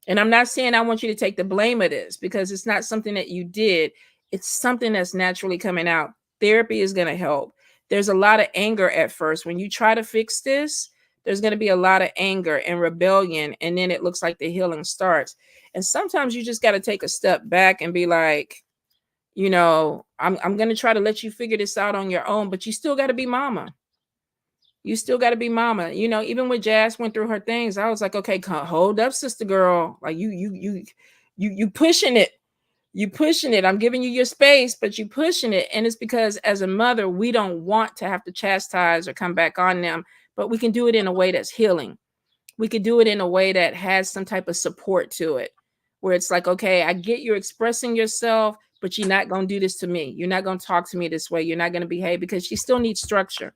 And I'm not saying I want you to take the blame of this because it's not something that you did. It's something that's naturally coming out. Therapy is going to help. There's a lot of anger at first. When you try to fix this, there's going to be a lot of anger and rebellion. And then it looks like the healing starts. And sometimes you just got to take a step back and be like, I'm going to try to let you figure this out on your own, but you still got to be mama. You still got to be mama. You know, even when Jazz went through her things, I was like, okay, hold up, sister girl. Like you pushing it. You pushing it. I'm giving you your space, but you pushing it. And it's because as a mother, we don't want to have to chastise or come back on them, but we can do it in a way that's healing. We could do it in a way that has some type of support to it, where it's like, okay, I get you're expressing yourself, but you're not going to do this to me. You're not going to talk to me this way. You're not going to behave, because she still needs structure.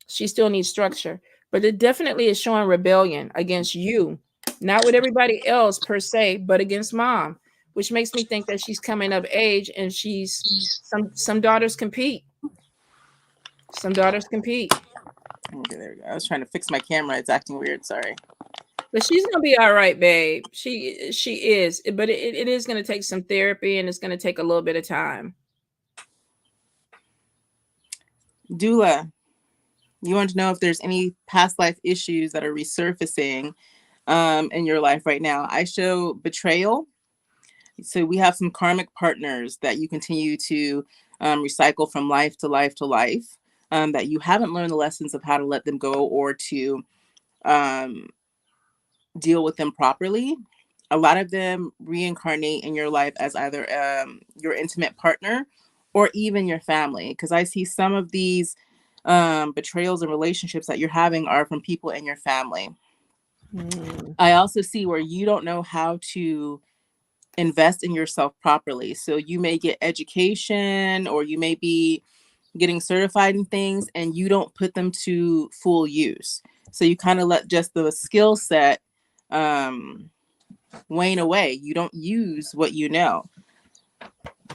She still needs structure, but it definitely is showing rebellion against you, not with everybody else per se, but against mom, which makes me think that she's coming of age, and she's some daughters compete. Some daughters compete. Okay, there we go. I was trying to fix my camera. It's acting weird. Sorry. But she's gonna be all right, babe. She is, but it is gonna take some therapy, and it's gonna take a little bit of time. Doula, you want to know if there's any past life issues that are resurfacing in your life right now. I show betrayal. So we have some karmic partners that you continue to recycle from life to life to life, that you haven't learned the lessons of how to let them go or to deal with them properly. A lot of them reincarnate in your life as either your intimate partner or even your family. Because I see some of these betrayals and relationships that you're having are from people in your family. I also see where you don't know how to invest in yourself properly. So you may get education, or you may be getting certified in things, and you don't put them to full use. So you kind of let just the skill set wane away. You don't use what you know.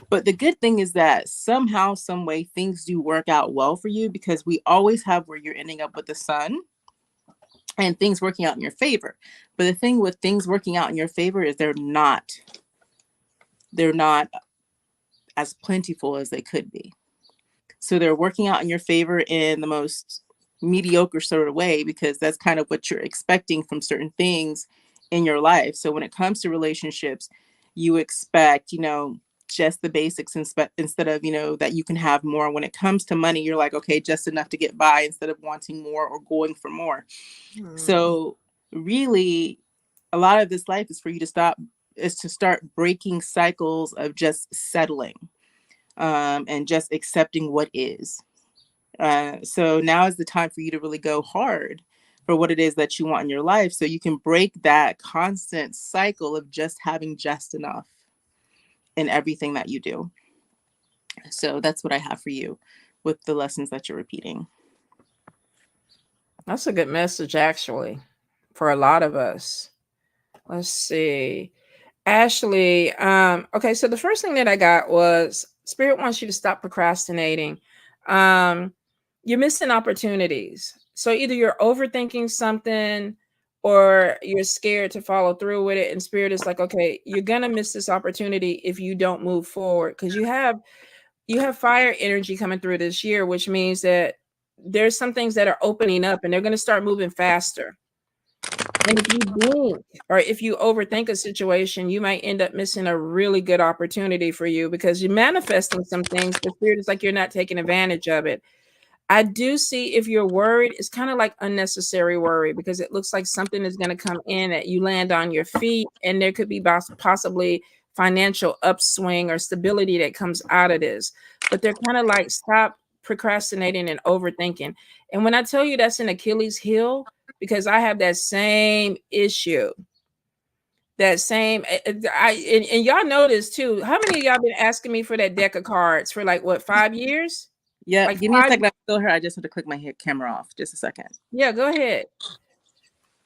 But the good thing is that somehow, some way, things do work out well for you, because we always have where you're ending up with the sun and things working out in your favor. But the thing with things working out in your favor is they're not as plentiful as they could be. So they're working out in your favor in the most mediocre sort of way, because that's kind of what you're expecting from certain things in your life. So when it comes to relationships, you expect, just the basics instead of, that you can have more. When it comes to money, you're like, okay, just enough to get by, instead of wanting more or going for more. So really, a lot of this life is for you to start breaking cycles of just settling, and just accepting what is. So now is the time for you to really go hard for what it is that you want in your life, so you can break that constant cycle of just having just enough in everything that you do. So that's what I have for you with the lessons that you're repeating. That's a good message, actually, for a lot of us. Let's see. Ashley, okay, so the first thing that I got was Spirit wants you to stop procrastinating. You're missing opportunities. So either you're overthinking something, or you're scared to follow through with it. And Spirit is like, okay, you're gonna miss this opportunity if you don't move forward, because you have fire energy coming through this year, which means that there's some things that are opening up, and they're going to start moving faster. And if you blink, or if you overthink a situation, you might end up missing a really good opportunity for you, because you're manifesting some things, but Spirit is like, you're not taking advantage of it. I do see, if you're worried, it's kind of like unnecessary worry, because it looks like something is going to come in that you land on your feet, and there could be possibly financial upswing or stability that comes out of this. But they're kind of like, stop procrastinating and overthinking. And when I tell you that's an Achilles heel, because I have that same issue. That same, and y'all know this too. How many of y'all been asking me for that deck of cards for like what, 5 years? Yeah, Like give me a second. I'm still here. I just have to click my camera off. Just a second. Yeah, go ahead.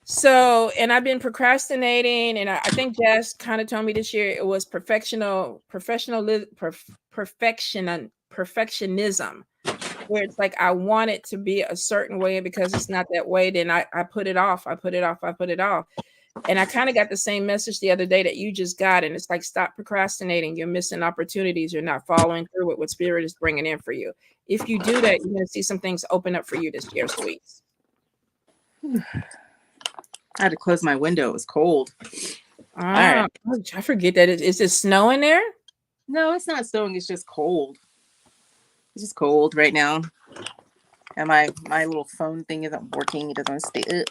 So, and I've been procrastinating, and I think Jess kind of told me this year it was perfectionism, where it's like I want it to be a certain way, and because it's not that way, then I put it off. I put it off. I put it off. And I kind of got the same message the other day that you just got, and it's like, stop procrastinating. You're missing opportunities. You're not following through with what Spirit is bringing in for you. If you do that, you're going to see some things open up for you this year, sweets. I had to close my window. It was cold. All right. I forget that. Is it snowing there? No, it's not snowing. It's just cold. It's just cold right now. And my little phone thing isn't working. It doesn't stay up.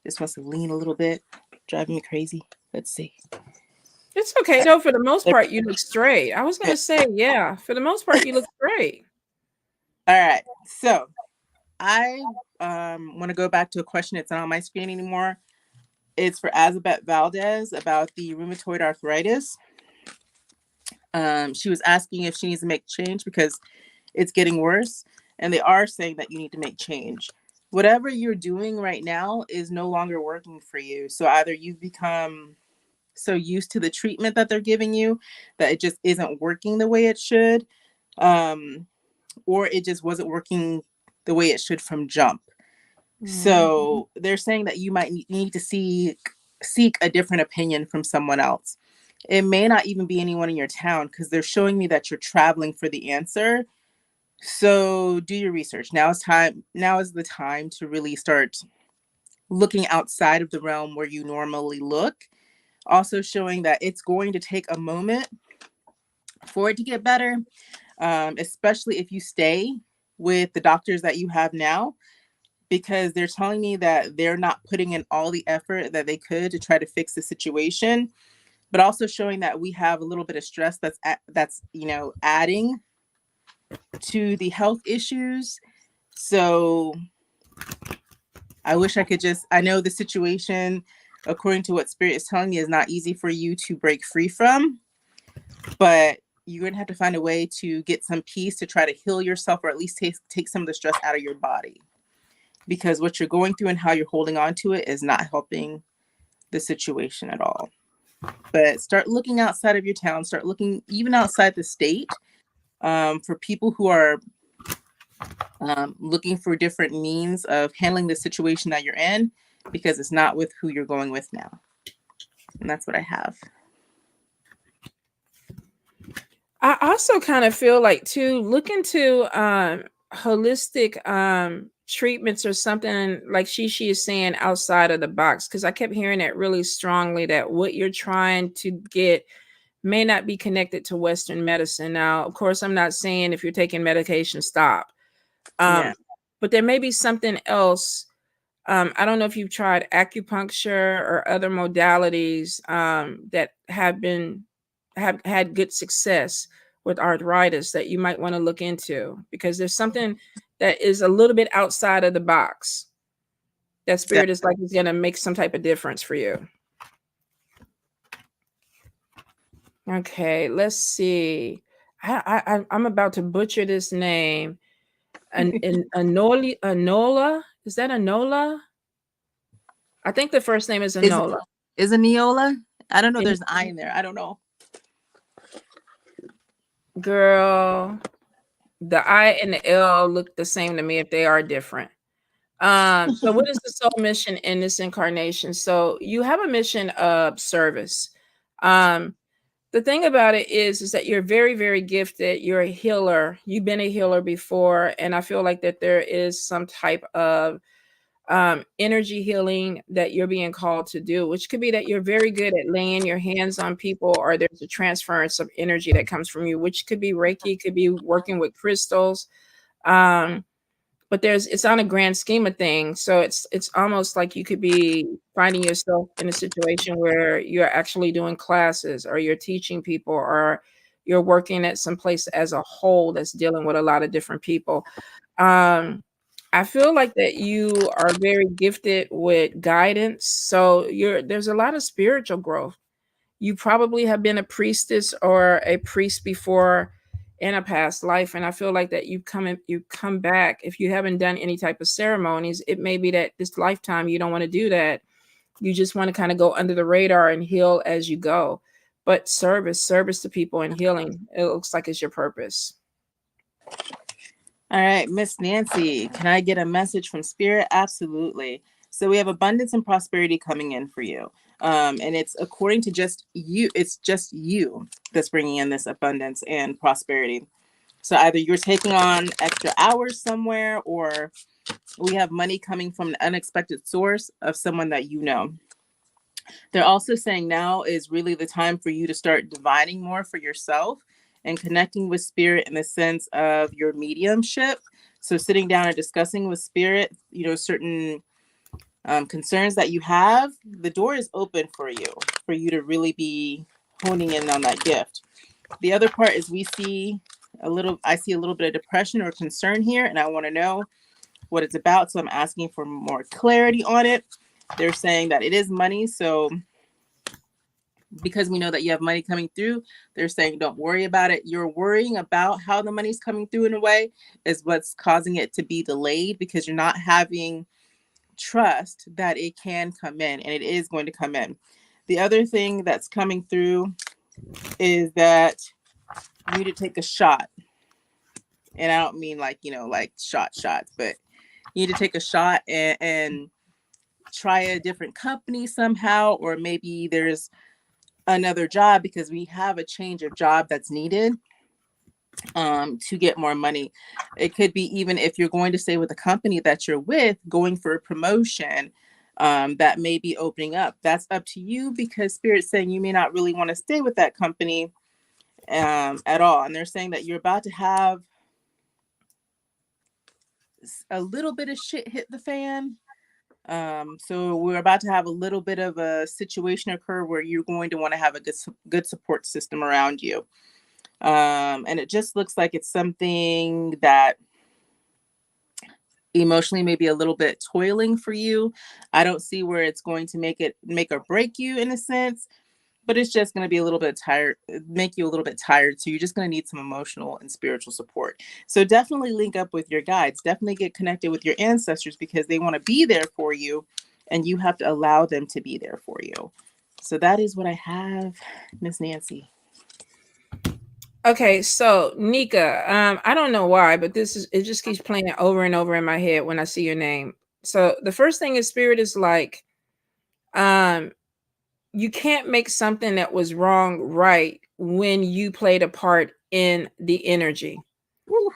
Just wants to lean a little bit. Driving me crazy. Let's see. It's okay though. For the most part, you look straight. I was gonna say, yeah. For the most part, you look straight. All right. So I want to go back to a question that's not on my screen anymore. It's for Azabeth Valdez about the rheumatoid arthritis. She was asking if she needs to make change because it's getting worse. And they are saying that you need to make change. Whatever you're doing right now is no longer working for you. So either you've become so used to the treatment that they're giving you that it just isn't working the way it should, or it just wasn't working the way it should from jump. So they're saying that you might need to seek a different opinion from someone else. It may not even be anyone in your town because they're showing me that you're traveling for the answer. So do your research. Now is the time to really start looking outside of the realm where you normally look. Also showing that it's going to take a moment for it to get better, especially if you stay with the doctors that you have now, because they're telling me that they're not putting in all the effort that they could to try to fix the situation, but also showing that we have a little bit of stress that's adding to the health issues. So I wish I know the situation, according to what Spirit is telling me, is not easy for you to break free from, but you're going to have to find a way to get some peace to try to heal yourself, or at least take some of the stress out of your body, because what you're going through and how you're holding on to it is not helping the situation at all. But start looking outside of your town, start looking even outside the state, for people who are looking for different means of handling the situation that you're in, because it's not with who you're going with now. And that's what I have. I also kind of feel like too, look into holistic treatments or something like she is saying outside of the box, because I kept hearing that really strongly, that what you're trying to get may not be connected to Western medicine. Now, of course, I'm not saying if you're taking medication, stop. Yeah. But there may be something else. I don't know if you've tried acupuncture or other modalities that have had good success with arthritis that you might want to look into, because there's something that is a little bit outside of the box that Spirit is like is going to make some type of difference for you. Okay, let's see. I'm about to butcher this name. Anola? Is that Anola? I think the first name is Anola. Is it Neola? I don't know. There's an I in there. I don't know. Girl, the I and the L look the same to me if they are different. So what is the soul mission in this incarnation? So you have a mission of service. The thing about it is that you're very, very gifted. You're a healer. You've been a healer before. And I feel like that there is some type of energy healing that you're being called to do, which could be that you're very good at laying your hands on people, or there's a transference of energy that comes from you, which could be Reiki, could be working with crystals. But it's on a grand scheme of things. So it's almost like you could be finding yourself in a situation where you're actually doing classes, or you're teaching people, or you're working at some place as a whole that's dealing with a lot of different people. I feel like that you are very gifted with guidance. So there's a lot of spiritual growth. You probably have been a priestess or a priest before in a past life. And I feel like that you come back. If you haven't done any type of ceremonies, it may be that this lifetime you don't want to do that. You just want to kind of go under the radar and heal as you go. But service to people and healing, it looks like it's your purpose. All right, Miss Nancy, can I get a message from Spirit? Absolutely. So we have abundance and prosperity coming in for you. And it's according to just you. It's just you that's bringing in this abundance and prosperity. So either you're taking on extra hours somewhere, or we have money coming from an unexpected source of someone that you know. They're also saying now is really the time for you to start divining more for yourself and connecting with Spirit in the sense of your mediumship. So sitting down and discussing with spirit, certain concerns that you have, the door is open for you to really be honing in on that gift. The other part is I see a little bit of depression or concern here, and I want to know what it's about. So I'm asking for more clarity on it. They're saying that it is money. So because we know that you have money coming through, they're saying don't worry about it. You're worrying about how the money's coming through in a way is what's causing it to be delayed, because you're not having trust that it can come in, and it is going to come in. The other thing that's coming through is that you need to take a shot. And I don't mean like shots, but you need to take a shot and try a different company somehow, or maybe there's another job, because we have a change of job that's needed to get more money. It could be, even if you're going to stay with the company that you're with, going for a promotion that may be opening up. That's up to you, because Spirit's saying you may not really want to stay with that company at all. And they're saying that you're about to have a little bit of shit hit the fan. So we're about to have a little bit of a situation occur where you're going to want to have a good support system around you. And it just looks like it's something that emotionally may be a little bit toiling for you. I don't see where it's going to make or break you in a sense, but it's just going to be a little bit tired, make you a little bit tired. So you're just going to need some emotional and spiritual support. So definitely link up with your guides, definitely get connected with your ancestors, because they want to be there for you and you have to allow them to be there for you. So that is what I have, Miss Nancy. Okay, so Nika, I don't know why, but it just keeps playing over and over in my head when I see your name. So the first thing is Spirit is like, you can't make something that was wrong right when you played a part in the energy. Woo.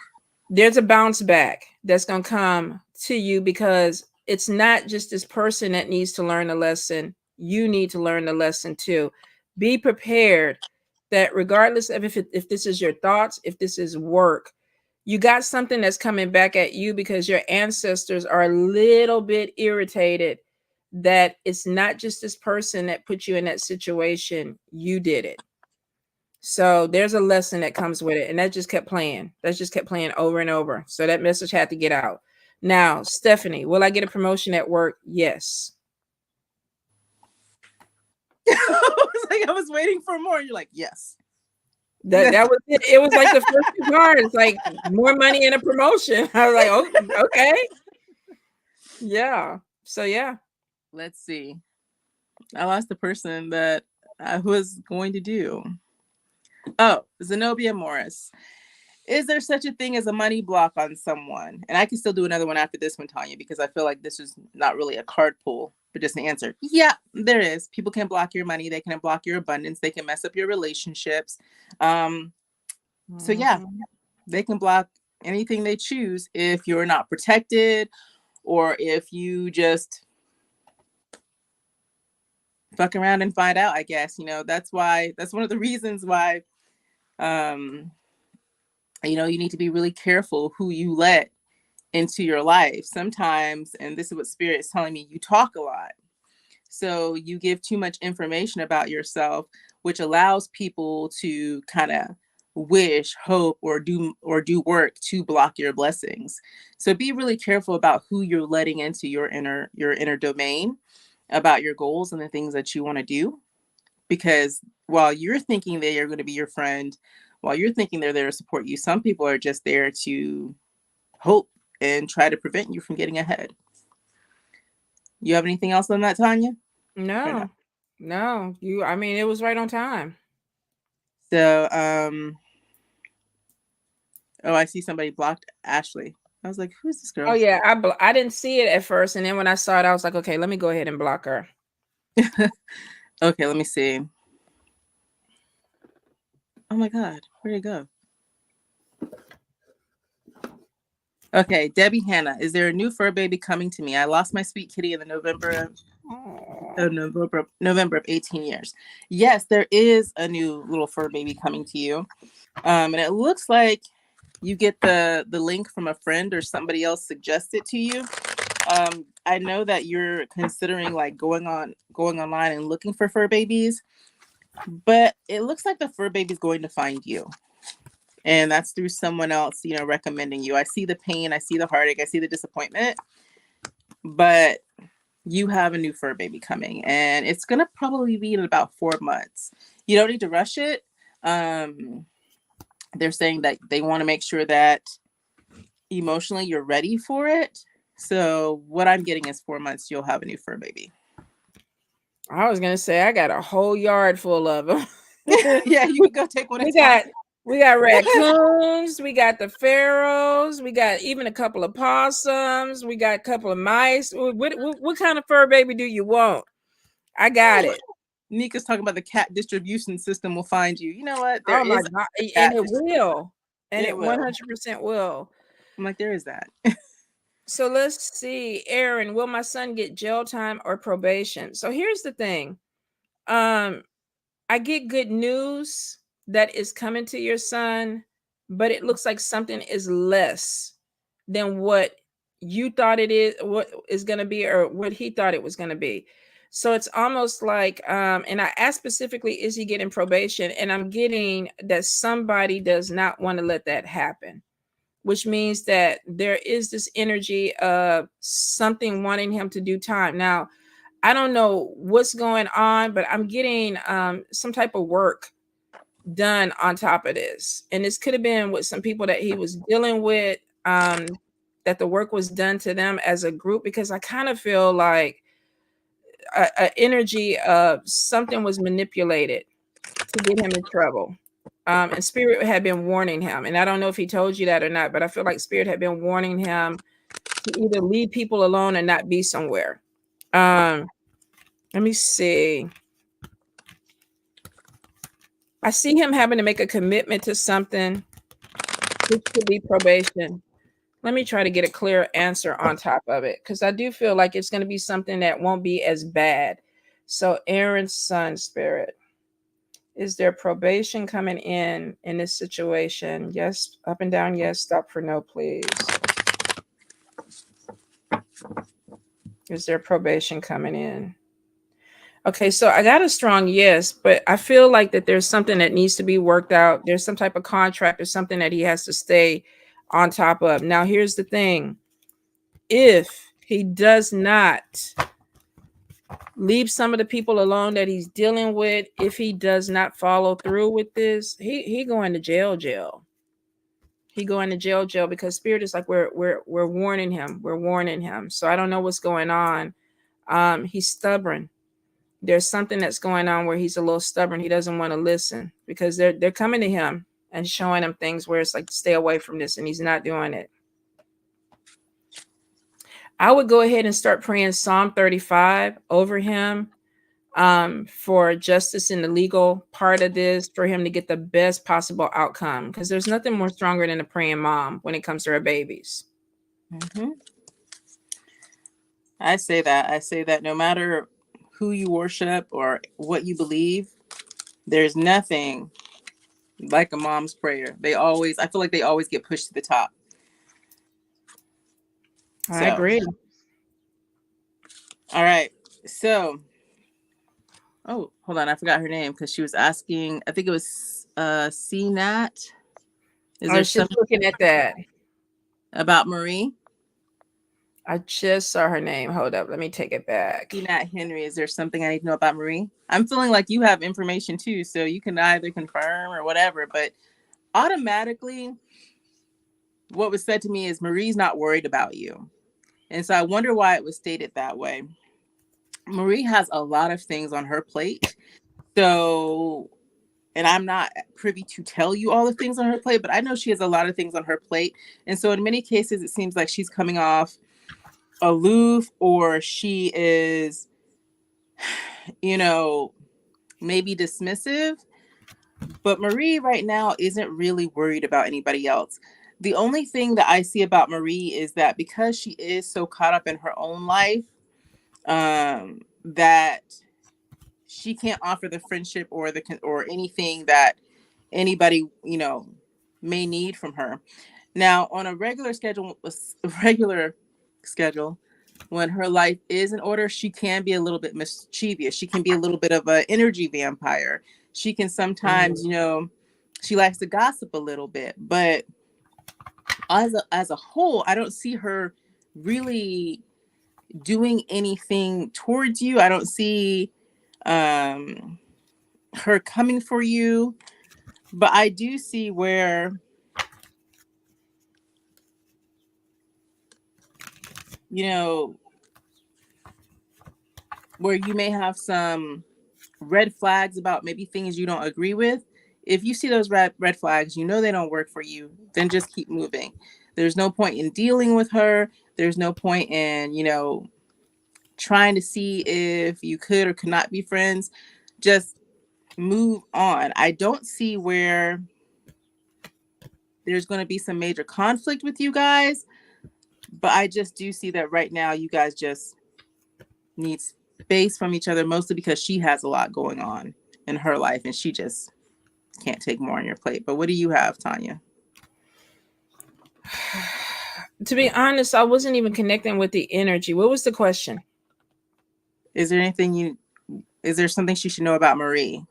There's a bounce back that's going to come to you, because it's not just this person that needs to learn a lesson. You need to learn the lesson too. Be prepared that regardless of if this is your thoughts, if this is work, you got something that's coming back at you, because your ancestors are a little bit irritated that it's not just this person that put you in that situation. You did it. So there's a lesson that comes with it. And that just kept playing. That just kept playing over and over. So that message had to get out. Now, Stephanie, will I get a promotion at work? Yes. I was waiting for more. You're like, yes. That was it. It was like the first two cards, like more money and a promotion. I was like, oh, okay. Yeah. So yeah. Let's see. I lost the person that I was going to do. Oh, Zenobia Morris. Is there such a thing as a money block on someone? And I can still do another one after this one, Tanya, because I feel like this is not really a card pull, but just an answer. Yeah, there is. People can block your money. They can block your abundance. They can mess up your relationships. So yeah, they can block anything they choose if you're not protected, or if you just fuck around and find out, I guess. That's one of the reasons why you need to be really careful who you let into your life sometimes. And this is what Spirit is telling me. You talk a lot. So you give too much information about yourself, which allows people to kind of wish, hope, or do work to block your blessings. So be really careful about who you're letting into your inner domain, about your goals and the things that you want to do. Because while you're thinking they are going to be your friend, while you're thinking they're there to support you, some people are just there to hope and try to prevent you from getting ahead. You have anything else on that, Tanya? No. I mean, it was right on time. So, I see somebody blocked Ashley. I was like, who's this girl? Oh yeah, I didn't see it at first, and then when I saw it, I was like, okay, let me go ahead and block her. Okay, let me see. Oh my God, where'd it go? Okay, Debbie Hannah, is there a new fur baby coming to me? I lost my sweet kitty in the November of 18 years. Yes, there is a new little fur baby coming to you. And it looks like you get the link from a friend or somebody else suggests it to you, I know that you're considering like going online and looking for fur babies, but it looks like the fur baby's going to find you. And that's through someone else, recommending you. I see the pain, I see the heartache, I see the disappointment, but you have a new fur baby coming, and it's going to probably be in about 4 months. You don't need to rush it. They're saying that they want to make sure that emotionally you're ready for it. So what I'm getting is 4 months, you'll have a new fur baby. I was gonna say I got a whole yard full of them. Yeah, you can go take one. We got raccoons, we got the pharaohs, we got even a couple of possums, we got a couple of mice. What kind of fur baby do you want? I got it. Nika's talking about the cat distribution system will find you. You know what? There Oh my is God. And it will. And it will. 100% will. I'm like, there is that. So let's see. Aaron, will my son get jail time or probation? So here's the thing. I get good news that is coming to your son, but it looks like something is less than what you thought it is, what is going to be, or what he thought it was going to be. So it's almost like, and I asked specifically, is he getting probation? And I'm getting that somebody does not want to let that happen, which means that there is this energy of something wanting him to do time. Now, I don't know what's going on, but I'm getting some type of work done on top of this. And this could have been with some people that he was dealing with, that the work was done to them as a group, because I kind of feel like a energy of something was manipulated to get him in trouble. And Spirit had been warning him. And I don't know if he told you that or not, but I feel like Spirit had been warning him to either leave people alone and not be somewhere. Let me see. I see him having to make a commitment to something, which could be probation. Let me try to get a clear answer on top of it, because I do feel like it's going to be something that won't be as bad. So Aaron's son, Spirit, is there probation coming in this situation? Yes, up and down. Yes, stop for no, please. Is there probation coming in? Okay, so I got a strong yes, but I feel like that there's something that needs to be worked out. There's some type of contract or something that he has to stay on top of. Now, here's the thing. If he does not leave some of the people alone that he's dealing with, if he does not follow through with this, he going to jail. He going to jail because Spirit is like, we're warning him. We're warning him. So I don't know what's going on. He's stubborn. There's something that's going on where he's a little stubborn. He doesn't want to listen because they're coming to him and showing him things where it's like, stay away from this, and he's not doing it. I would go ahead and start praying Psalm 35 over him, for justice in the legal part of this, for him to get the best possible outcome, because there's nothing more stronger than a praying mom when it comes to her babies. Mm-hmm. I say that no matter who you worship or what you believe, there's nothing like a mom's prayer. I feel like they always get pushed to the top. I agree. All right. So, oh, hold on. I forgot her name because she was asking, I think it was CNAT. I was just looking at that. About Marie? I just saw her name. Hold up. Let me take it back. CNAT Henry. Is there something I need to know about Marie? I'm feeling like you have information too, so you can either confirm or whatever, but automatically what was said to me is Marie's not worried about you. And so I wonder why it was stated that way. Marie has a lot of things on her plate. So, and I'm not privy to tell you all the things on her plate, but I know she has a lot of things on her plate. And so in many cases, it seems like she's coming off aloof, or she is, maybe dismissive. But Marie right now isn't really worried about anybody else. The only thing that I see about Marie is that because she is so caught up in her own life, that she can't offer the friendship or anything that anybody, may need from her. Now, on a regular schedule, when her life is in order, she can be a little bit mischievous. She can be a little bit of an energy vampire. She can sometimes, she likes to gossip a little bit, but as a whole, I don't see her really doing anything towards you. I don't see her coming for you, but I do see where where you may have some red flags about maybe things you don't agree with. If you see those red flags, they don't work for you, then just keep moving. There's no point in dealing with her. There's no point in, trying to see if you could or could not be friends. Just move on. I don't see where there's going to be some major conflict with you guys, but I just do see that right now you guys just need space from each other, mostly because she has a lot going on in her life and she just can't take more on your plate. But what do you have, Tanya? To be honest, I wasn't even connecting with the energy. What was the question? Is there something she should know about Marie?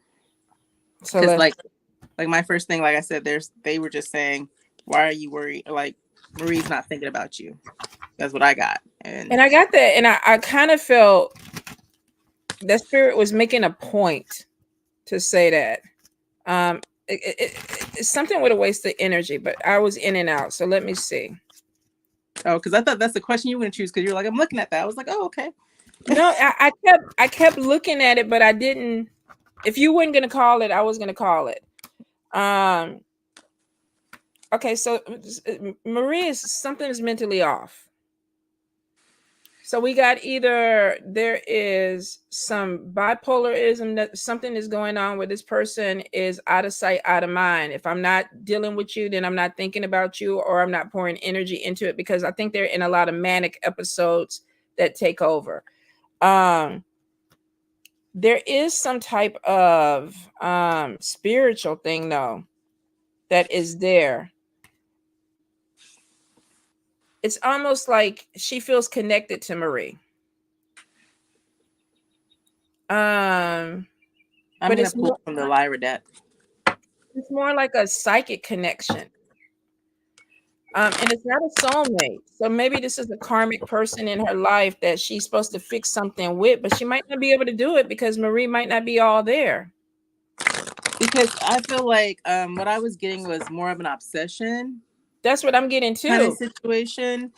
So Because like my first thing, like I said, they were just saying, why are you worried? Like, Marie's not thinking about you. That's what I got. And I got that. And I kind of felt that spirit was making a point to say that. It's something with a waste of energy, but I was in and out. So let me see. Oh, because I thought that's the question you were going to choose, because you're like, I'm looking at that. I was like, oh, okay. No, I kept looking at it, but I didn't. If you weren't going to call it, I was going to call it. Okay, so Marie something is mentally off. So we got either there is some bipolarism, that something is going on where this person is out of sight, out of mind. If I'm not dealing with you, then I'm not thinking about you, or I'm not pouring energy into it, because I think they're in a lot of manic episodes that take over. There is some type of spiritual thing though that is there. It's almost like she feels connected to Marie. I'm going to pull from the Lyra deck. It's more like a psychic connection. And it's not a soulmate. So maybe this is a karmic person in her life that she's supposed to fix something with, but she might not be able to do it because Marie might not be all there. Because I feel like what I was getting was more of an obsession. That's what I'm getting too. Kind of situation.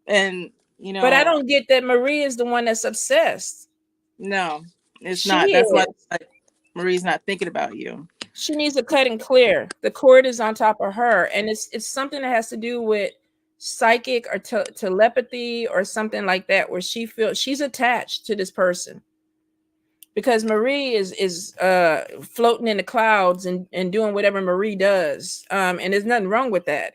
And, But I don't get that Marie is the one that's obsessed. No, it's not. That's why Marie's not thinking about you. She needs to cut and clear. The cord is on top of her, and it's something that has to do with psychic or telepathy or something like that, where she feels she's attached to this person, because Marie is floating in the clouds and doing whatever Marie does, and there's nothing wrong with that.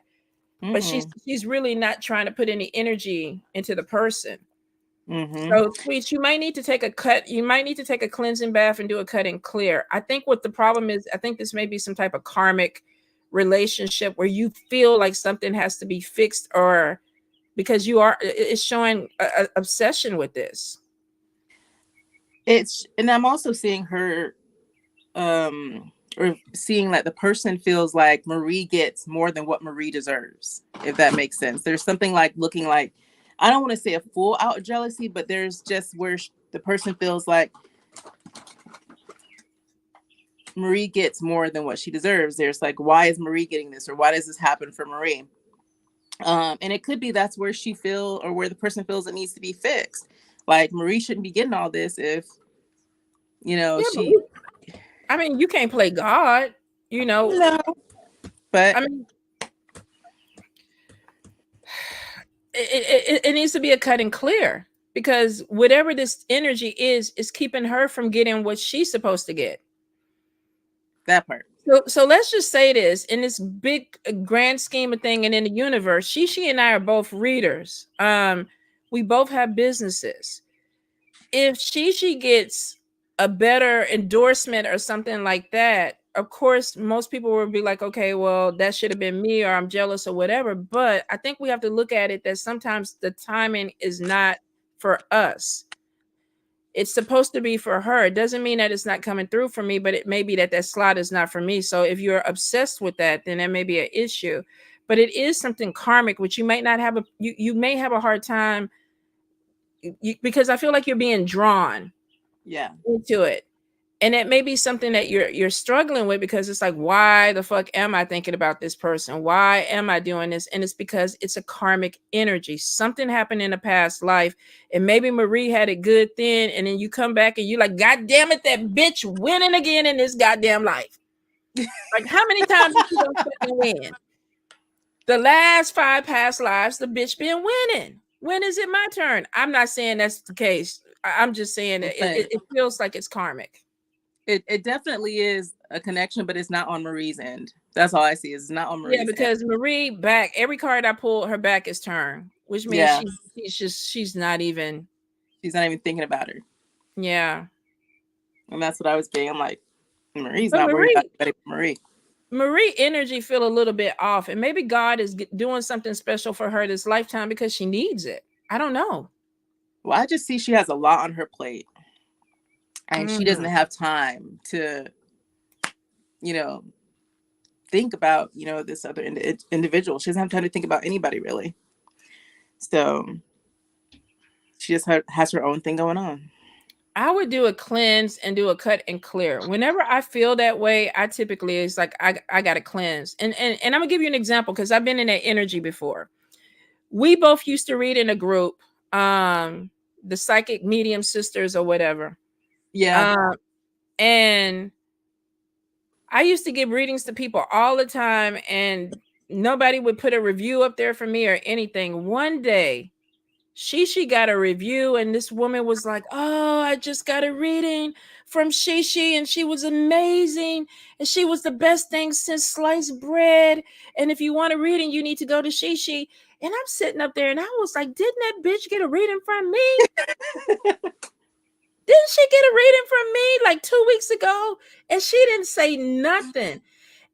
But she's really not trying to put any energy into the person. So, Sweet, you might need to take a cut. You might need to take a cleansing bath and do a cut and clear. I think what the problem is, I think this may be some type of karmic relationship where you feel like something has to be fixed, or because it's showing a obsession with this. And I'm also seeing her, or seeing that the person feels like Marie gets more than what Marie deserves, if that makes sense. There's something like looking like, I don't want to say a full out jealousy, but there's just where the person feels like Marie gets more than what she deserves. There's like, why is Marie getting this? Or why does this happen for Marie? And it could be that's where where the person feels it needs to be fixed. Like, Marie shouldn't be getting all this if, I mean, you can't play God, No, but I mean, it needs to be a cut and clear, because whatever this energy is keeping her from getting what she's supposed to get. That part. So let's just say this, in this big grand scheme of thing, and in the universe, Shishi and I are both readers. We both have businesses. If Shishi gets a better endorsement or something like that, of course, most people will be like, okay, well, that should have been me, or I'm jealous or whatever. But I think we have to look at it that sometimes the timing is not for us. It's supposed to be for her. It doesn't mean that it's not coming through for me, but it may be that that slot is not for me. So if you're obsessed with that, then that may be an issue. But it is something karmic, which you might not have you may have a hard time because I feel like you're being drawn into it. And it may be something that you're struggling with because it's like, why the fuck am I thinking about this person? Why am I doing this? And it's because it's a karmic energy. Something happened in a past life, and maybe Marie had it good then, and then you come back and you like, God damn it, that bitch winning again in this goddamn life. Like, how many times is she gonna fucking win? The last 5 past lives, the bitch been winning. When is it my turn? I'm not saying that's the case. I'm just saying that it feels like it's karmic. It definitely is a connection, but it's not on Marie's end. That's all I see. It's not on Marie's end. Yeah, because Marie back, every card I pulled, her back is turned, which means she's not even thinking about her. Yeah. And that's what I was getting. I'm like, Marie's not worried about anybody but Marie. Marie energy feel a little bit off, and maybe God is doing something special for her this lifetime because she needs it. I don't know. Well, I just see she has a lot on her plate. And she doesn't have time to, think about, this other individual. She doesn't have time to think about anybody, really. So she just has her own thing going on. I would do a cleanse and do a cut and clear. Whenever I feel that way, I typically, it's like, I got to cleanse. And I'm going to give you an example because I've been in that energy before. We both used to read in a group, the Psychic Medium Sisters or whatever. Yeah. And I used to give readings to people all the time, and nobody would put a review up there for me or anything. One day, Shishi got a review, and this woman was like, oh, I just got a reading from Shishi, and she was amazing, and she was the best thing since sliced bread. And if you want a reading, you need to go to Shishi. And I'm sitting up there, and I was like, didn't that bitch get a reading from me? Didn't she get a reading from me like 2 weeks ago? And she didn't say nothing.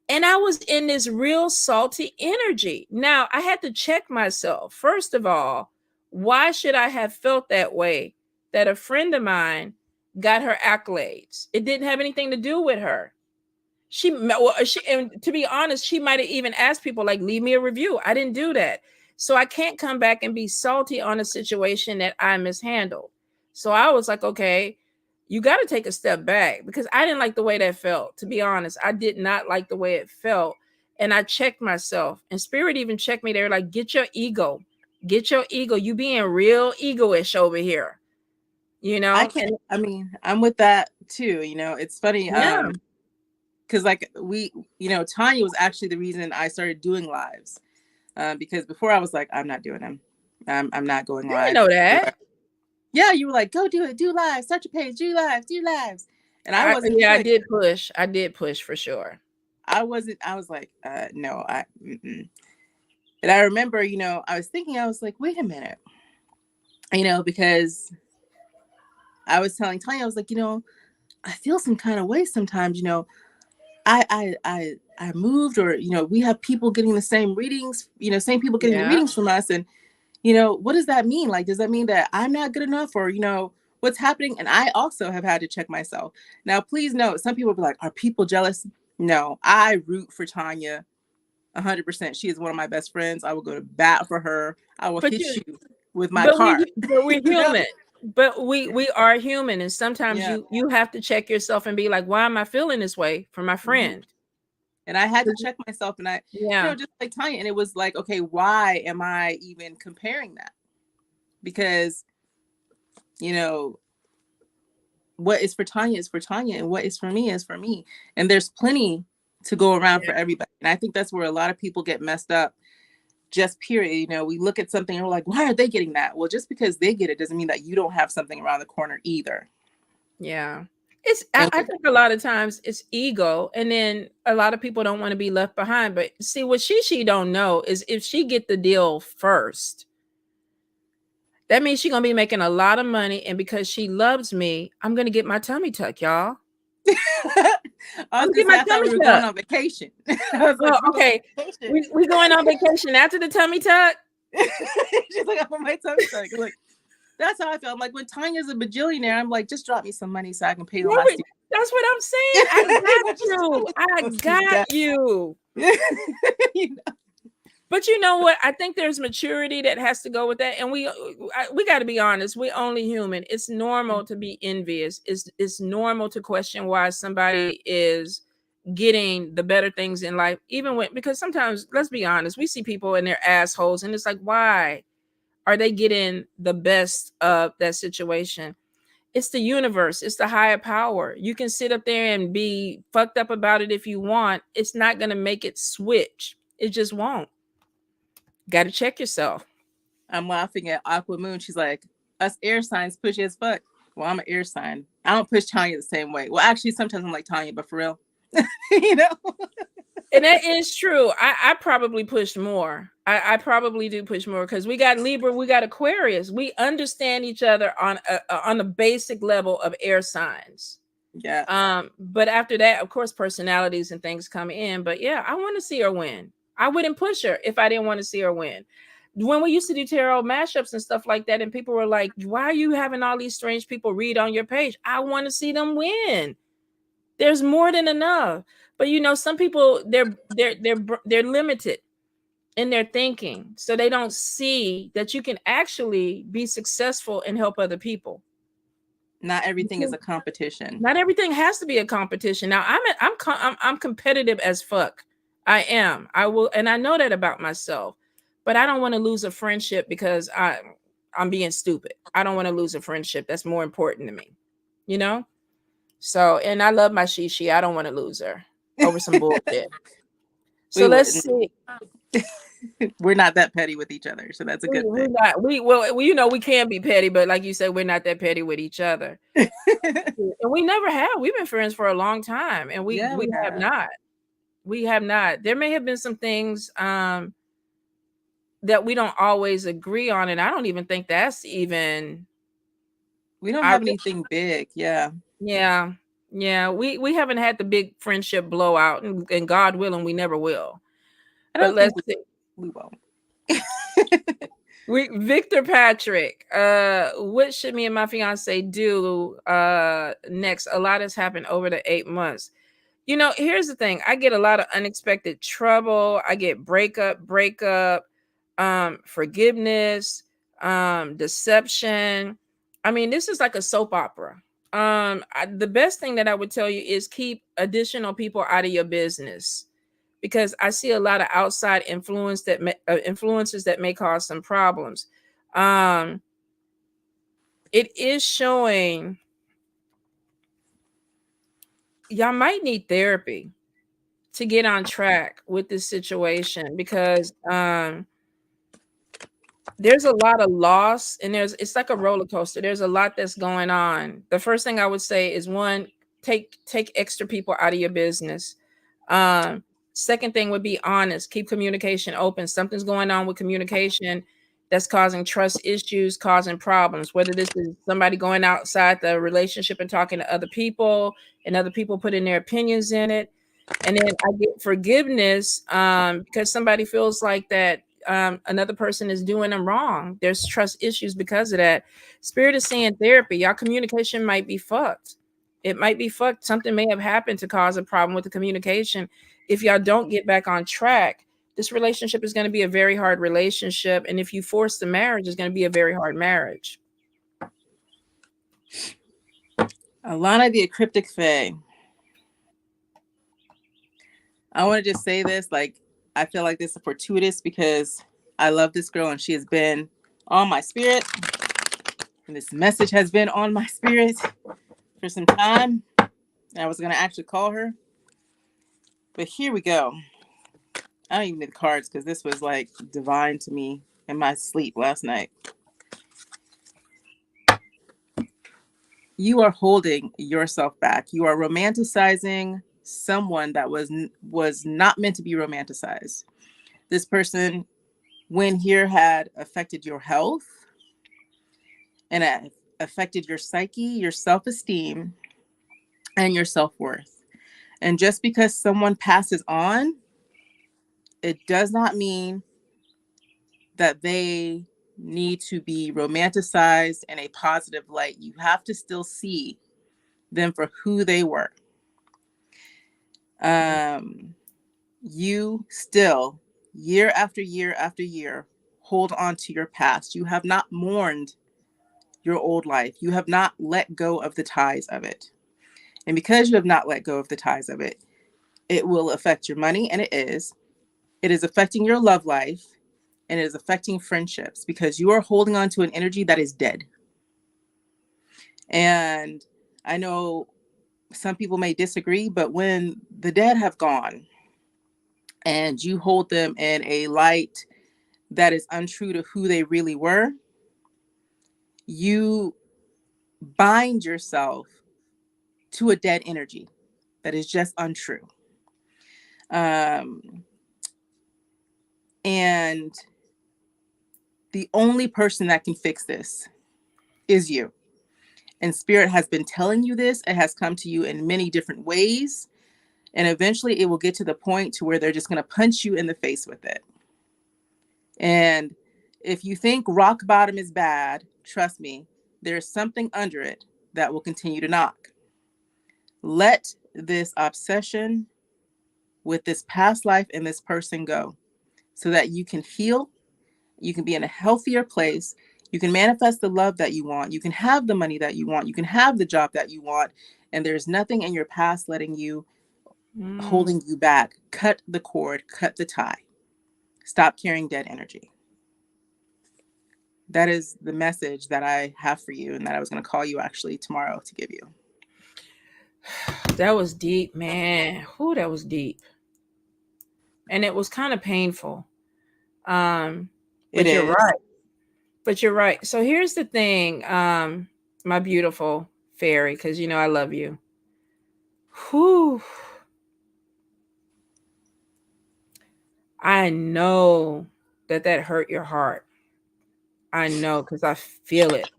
And I was in this real salty energy. Now, I had to check myself. First of all, why should I have felt that way? That a friend of mine got her accolades. It didn't have anything to do with her. And to be honest, she might have even asked people like, leave me a review. I didn't do that. So I can't come back and be salty on a situation that I mishandled. So I was like, okay, you got to take a step back, because I didn't like the way that felt. To be honest, I did not like the way it felt. And I checked myself, and Spirit even checked me. They were like, get your ego. Get your ego. You being real egoish over here. I'm with that too. It's funny. Yeah. Because like Tanya was actually the reason I started doing lives. Because before I was like, I'm not doing them. I'm not going live. I know that. Yeah, you were like, go do it, do lives, start your page, do lives. And I wasn't. Yeah, I did push. I did push for sure. I wasn't. I was like, no, And I remember, I was thinking, I was like, wait a minute, because I was telling Tanya, I was like, I feel some kind of way sometimes, I moved, or we have people getting the same readings, same people getting the readings from us, and what does that mean? Like, does that mean that I'm not good enough, or what's happening? And I also have had to check myself. Now, please note, some people will be like, are people jealous? No, I root for Tanya 100%. She is one of my best friends. I will go to bat for her. I will hit you with my car. But we're human. But we are human, and sometimes you have to check yourself and be like, why am I feeling this way for my friend? And I had to check myself, and I, just like Tanya, and it was like, okay, why am I even comparing that? Because, what is for Tanya is for Tanya, and what is for me is for me. And there's plenty to go around for everybody. And I think that's where a lot of people get messed up. Just period. We look at something and we're like, why are they getting that? Well, just because they get it doesn't mean that you don't have something around the corner either. Yeah. I think a lot of times it's ego, and then a lot of people don't want to be left behind. But see, what she don't know is if she get the deal first, that means she's gonna be making a lot of money, and because she loves me, I'm gonna get my tummy tuck, y'all. I was I'm gonna getting say my I thought tummy we were going tuck. on vacation. I was like, Oh, we're going okay. on vacation. We going on vacation after the tummy tuck. She's like, I want my tummy tuck. I'm like, that's how I feel. I'm like, when Tanya's a bajillionaire, I'm like, just drop me some money so I can pay all my students. That's what I'm saying. I got you. I got you. You know? But you know what? I think there's maturity that has to go with that. And we got to be honest. We're only human. It's normal to be envious. It's normal to question why somebody is getting the better things in life, even when, because sometimes, let's be honest, we see people and they're assholes, and it's like, why are they getting the best of that situation? It's the universe. It's the higher power. You can sit up there and be fucked up about it if you want. It's not going to make it switch. It just won't. Got to check yourself. I'm laughing at Aqua Moon. She's like, us air signs pushy as fuck. Well, I'm an air sign. I don't push Tanya the same way. Well, actually, sometimes I'm like Tanya, but for real, you know. And that is true. I probably push more. I probably do push more because we got Libra, we got Aquarius. We understand each other on a basic level of air signs. Yeah. But after that, of course, personalities and things come in. But yeah, I want to see her win. I wouldn't push her if I didn't want to see her win. When we used to do tarot mashups and stuff like that, and people were like, "Why are you having all these strange people read on your page?" I want to see them win. There's more than enough. But you know, some people they're limited in their thinking, so they don't see that you can actually be successful and help other people. Not everything is a competition. Not everything has to be a competition. Now I'm competitive as fuck. I am. I will, and I know that about myself. But I don't want to lose a friendship because I'm being stupid. I don't want to lose a friendship. That's more important to me. You know? So, and I love my Shishi. I don't want to lose her over some bullshit. So let's see. We're not that petty with each other, so that's a good We're thing. not. You know, we can be petty, but like you said, we're not that petty with each other. And we never have. We've been friends for a long time, and we have not. We have not. There may have been some things that we don't always agree on, and I don't even think that's even. We don't have anything big. Yeah. Yeah. Yeah. We haven't had the big friendship blowout, and God willing, we never will. But let's see. We won't. Victor Patrick, what should me and my fiance do next? A lot has happened over the 8 months. You know, here's the thing. I get a lot of unexpected trouble. I get breakup, forgiveness, deception. I mean, this is like a soap opera. The best thing that I would tell you is keep additional people out of your business, because I see a lot of outside influences that may cause some problems. It is showing y'all might need therapy to get on track with this situation, because there's a lot of loss, and it's like a roller coaster. There's a lot that's going on. The first thing I would say is, one, take extra people out of your business. Second thing would be honest. Keep communication open. Something's going on with communication that's causing trust issues, causing problems, whether this is somebody going outside the relationship and talking to other people, and other people putting their opinions in it. And then I get forgiveness because somebody feels like that another person is doing them wrong. There's trust issues because of that. Spirit is saying therapy. Y'all communication might be fucked. It might be fucked. Something may have happened to cause a problem with the communication. If y'all don't get back on track, this relationship is going to be a very hard relationship. And if you force the marriage, it's going to be a very hard marriage. Alana the Cryptic Fae. I want to just say this, like, I feel like this is fortuitous because I love this girl and she has been on my spirit. And this message has been on my spirit for some time. I was going to actually call her. But here we go. I don't even need the cards because this was like divine to me in my sleep last night. You are holding yourself back. You are romanticizing someone that was not meant to be romanticized. This person, when here, had affected your health and it affected your psyche, your self-esteem, and your self-worth. And just because someone passes on, it does not mean that they need to be romanticized in a positive light. You have to still see them for who they were. You still, year after year after year, hold on to your past. You have not mourned your old life. You have not let go of the ties of it. And because you have not let go of the ties of it, it will affect your money, and it is. It is affecting your love life, and it is affecting friendships because you are holding on to an energy that is dead. And I know some people may disagree, but when the dead have gone and you hold them in a light that is untrue to who they really were, you bind yourself to a dead energy that is just untrue. And the only person that can fix this is you. And Spirit has been telling you this. It has come to you in many different ways. And eventually it will get to the point to where they're just going to punch you in the face with it. And if you think rock bottom is bad, trust me, there's something under it that will continue to knock. Let this obsession with this past life and this person go so that you can heal. You can be in a healthier place. You can manifest the love that you want. You can have the money that you want. You can have the job that you want. And there's nothing in your past holding you back. Cut the cord, cut the tie. Stop carrying dead energy. That is the message that I have for you and that I was going to call you actually tomorrow to give you. That was deep, man. Whew, that was deep. And it was kind of painful. But you're right. But you're right. So here's the thing, my beautiful fairy, because you know I love you. Whew. I know that hurt your heart. I know because I feel it.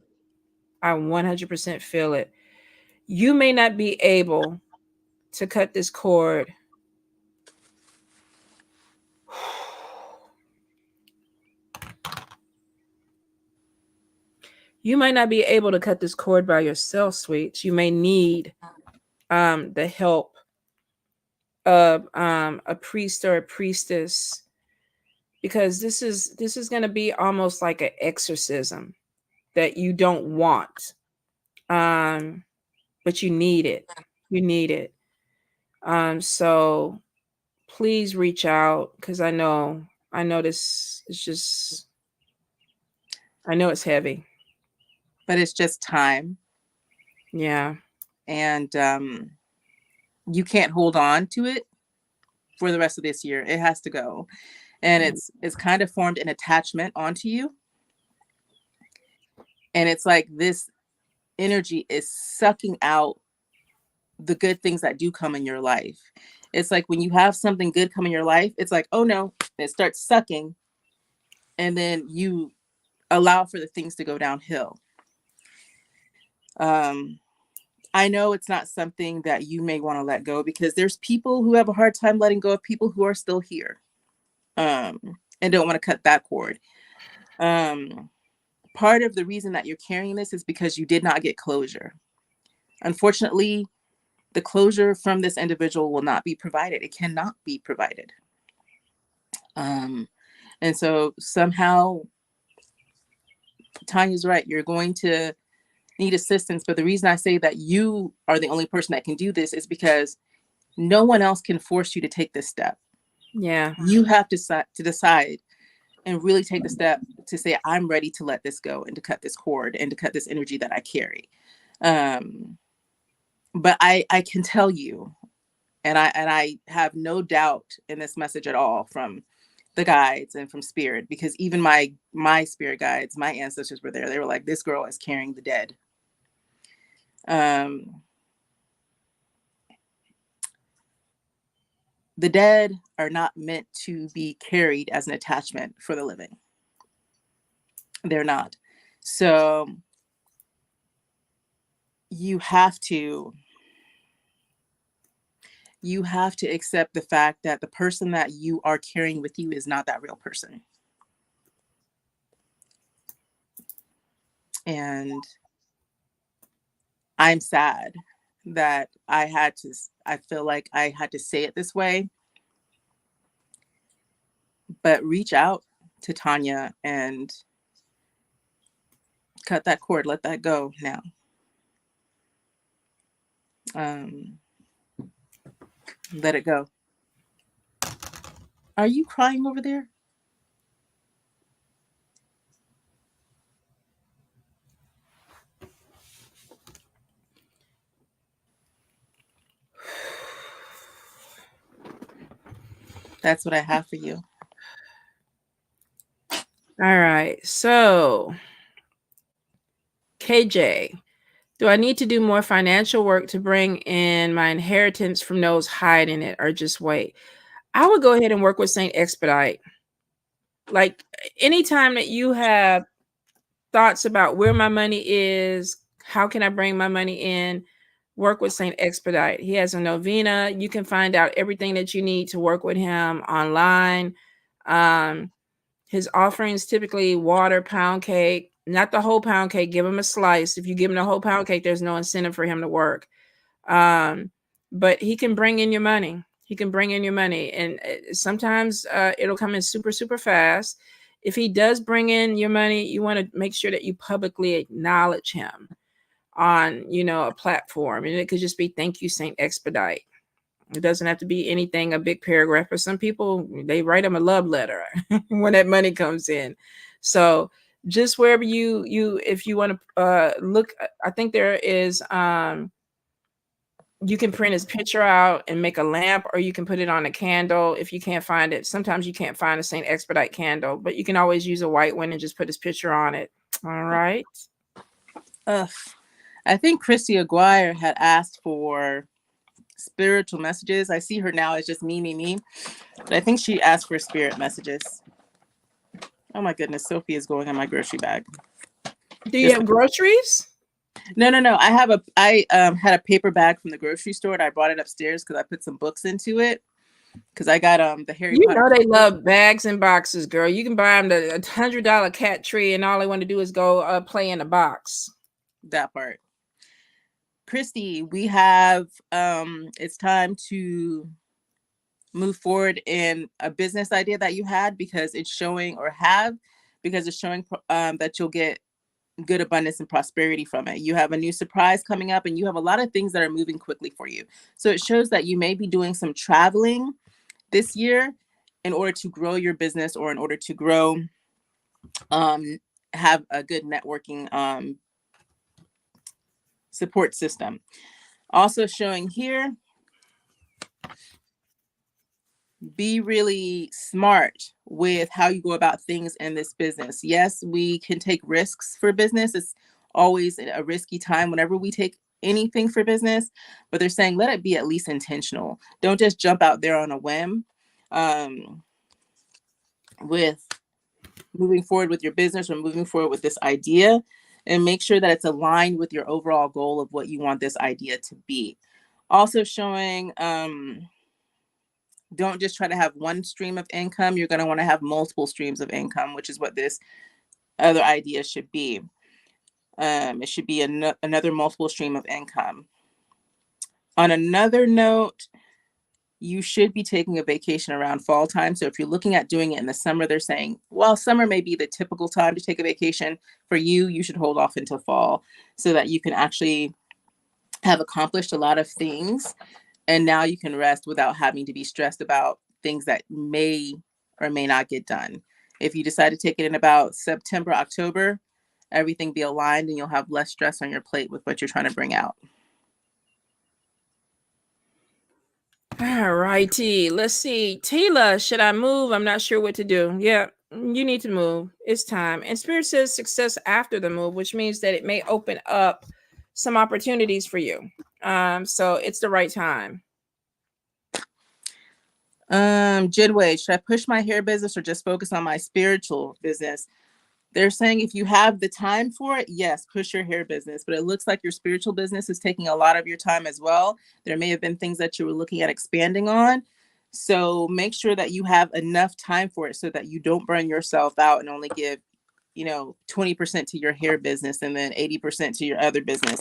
I 100% feel it. You may not be able to cut this cord. You might not be able to cut this cord by yourself, sweets. You may need the help of a priest or a priestess, because this is going to be almost like an exorcism that you don't want, but you need it. You need it. So please reach out, because I know this is just, I know it's heavy, but it's just time. Yeah. And you can't hold on to it for the rest of this year. It has to go. And it's kind of formed an attachment onto you. And it's like this energy is sucking out the good things that do come in your life. It's like when you have something good come in your life, it's like, oh no, it starts sucking. And then you allow for the things to go downhill. I know it's not something that you may want to let go, because there's people who have a hard time letting go of people who are still here, and don't want to cut that cord. Part of the reason that you're carrying this is because you did not get closure. Unfortunately, the closure from this individual will not be provided. It cannot be provided. And so somehow, Tanya's right. You're going to need assistance. But the reason I say that you are the only person that can do this is because no one else can force you to take this step. Yeah. You have to decide and really take the step to say, I'm ready to let this go and to cut this cord and to cut this energy that I carry. But I can tell you, and I have no doubt in this message at all from the guides and from Spirit, because even my spirit guides, my ancestors were there. They were like, this girl is carrying the dead. The dead are not meant to be carried as an attachment for the living. They're not. So you have to you have to accept the fact that the person that you are carrying with you is not that real person. And I'm sad that I feel like I had to say it this way, but reach out to Tanya and cut that cord, let that go now. Let it go. Are you crying over there? That's what I have for you. All right. So, KJ, do I need to do more financial work to bring in my inheritance from those hiding it, or just wait? I would go ahead and work with Saint Expedite. Like, anytime that you have thoughts about where my money is, how can I bring my money in, work with Saint Expedite. He has a novena. You can find out everything that you need to work with him online. His offerings typically water, pound cake, not the whole pound cake. Give him a slice. If you give him the whole pound cake, there's no incentive for him to work. But he can bring in your money. He can bring in your money. And sometimes it'll come in super, super fast. If he does bring in your money, you want to make sure that you publicly acknowledge him on, a platform. And it could just be, thank you, Saint Expedite. It doesn't have to be anything, a big paragraph. For some people, they write them a love letter when that money comes in. So just wherever if you want to look, I think there is, you can print his picture out and make a lamp, or you can put it on a candle. If you can't find it, sometimes you can't find a Saint Expedite candle, but you can always use a white one and just put his picture on it. All right. I think Christy Aguirre had asked for spiritual messages. I see her now as just me. But I think she asked for spirit messages. Oh my goodness, Sophie is going in my grocery bag. Do you have groceries? No. I had a paper bag from the grocery store and I brought it upstairs because I put some books into it. Because I got the Harry Potter. They love bags and boxes, girl. You can buy them the $100 cat tree, and all they want to do is go play in a box. That part. Christy, we have it's time to move forward in a business idea that you had, because it's showing that you'll get good abundance and prosperity from it. You have a new surprise coming up, and you have a lot of things that are moving quickly for you. So it shows that you may be doing some traveling this year in order to grow your business, or in order to grow, have a good networking support system. Also showing here, be really smart with how you go about things in this business. Yes, we can take risks for business. It's always a risky time whenever we take anything for business, but they're saying let it be at least intentional. Don't just jump out there on a whim with moving forward with your business or moving forward with this idea, and make sure that it's aligned with your overall goal of what you want this idea to be. Also showing don't just try to have one stream of income. You're going to want to have multiple streams of income, which is what this other idea should be. It should be another multiple stream of income. On another note, you should be taking a vacation around fall time. So if you're looking at doing it in the summer, they're saying, well, summer may be the typical time to take a vacation. For you, you should hold off until fall so that you can actually have accomplished a lot of things. And now you can rest without having to be stressed about things that may or may not get done. If you decide to take it in about September, October, everything be aligned and you'll have less stress on your plate with what you're trying to bring out. All righty. Let's see. Tila, should I move? I'm not sure what to do. Yeah, you need to move. It's time. And Spirit says success after the move, which means that it may open up some opportunities for you. So it's the right time. Jidway, should I push my hair business or just focus on my spiritual business? They're saying if you have the time for it, yes, push your hair business. But it looks like your spiritual business is taking a lot of your time as well. There may have been things that you were looking at expanding on. So make sure that you have enough time for it so that you don't burn yourself out and only give, 20% to your hair business and then 80% to your other business.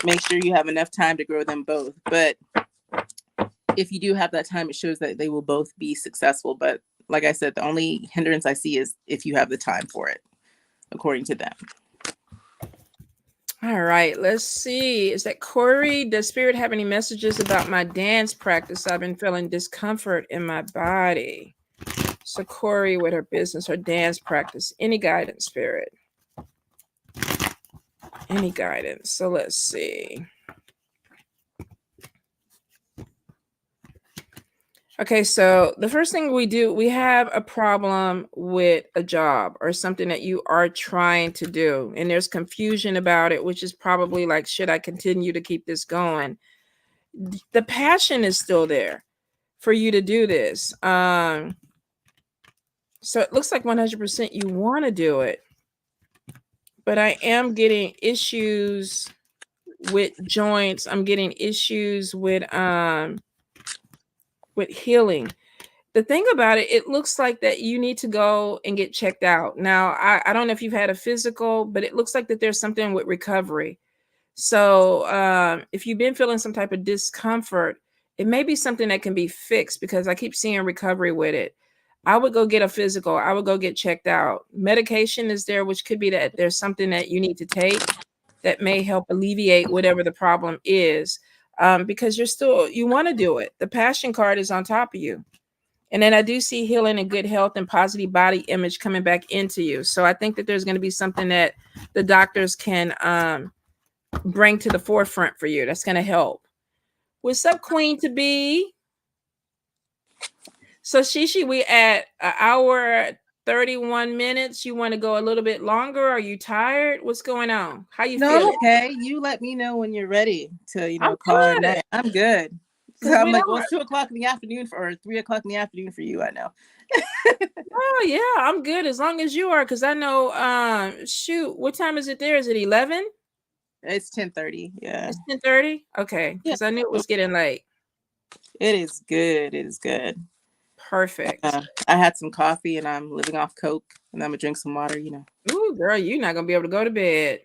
Make sure you have enough time to grow them both. But if you do have that time, it shows that they will both be successful. But like I said, the only hindrance I see is if you have the time for it, according to them. All right, let's see. Is that Corey? Does Spirit have any messages about my dance practice? I've been feeling discomfort in my body. So Corey with her business, her dance practice. Any guidance, Spirit? Any guidance? So let's see. Okay, so the first thing we have a problem with a job or something that you are trying to do, and there's confusion about it, which is probably like, should I continue to keep this going? The passion is still there for you to do this. So it looks like 100% you want to do it, but I am getting issues with joints. I'm getting issues with healing. The thing about it, it looks like that you need to go and get checked out. Now, I don't know if you've had a physical, but it looks like that there's something with recovery. So if you've been feeling some type of discomfort, it may be something that can be fixed because I keep seeing recovery with it. I would go get a physical. I would go get checked out. Medication is there, which could be that there's something that you need to take that may help alleviate whatever the problem is, because you want to do it. The passion card is on top of you. And then I do see healing and good health and positive body image coming back into you. So I think that there's going to be something that the doctors can bring to the forefront for you. That's going to help. What's up, Queen to be? So Shishi, we at an hour 31 minutes. You want to go a little bit longer? Are you tired? What's going on? How you No, feeling? I'm okay. You let me know when you're ready to, I'm call it a good. night. I'm good. So Because I'm we like, well, don't. it's 2 o'clock in the afternoon or 3 o'clock in the afternoon for you. I know. Oh yeah, I'm good as long as you are. Because I know. Shoot, what time is it there? Is it 11? It's 10:30. Yeah. It's 10:30. Okay, Yeah. because I knew it was getting late. It is good. It is good. Perfect. I had some coffee and I'm living off Coke and I'm gonna drink some water. Ooh, girl, you're not gonna be able to go to bed.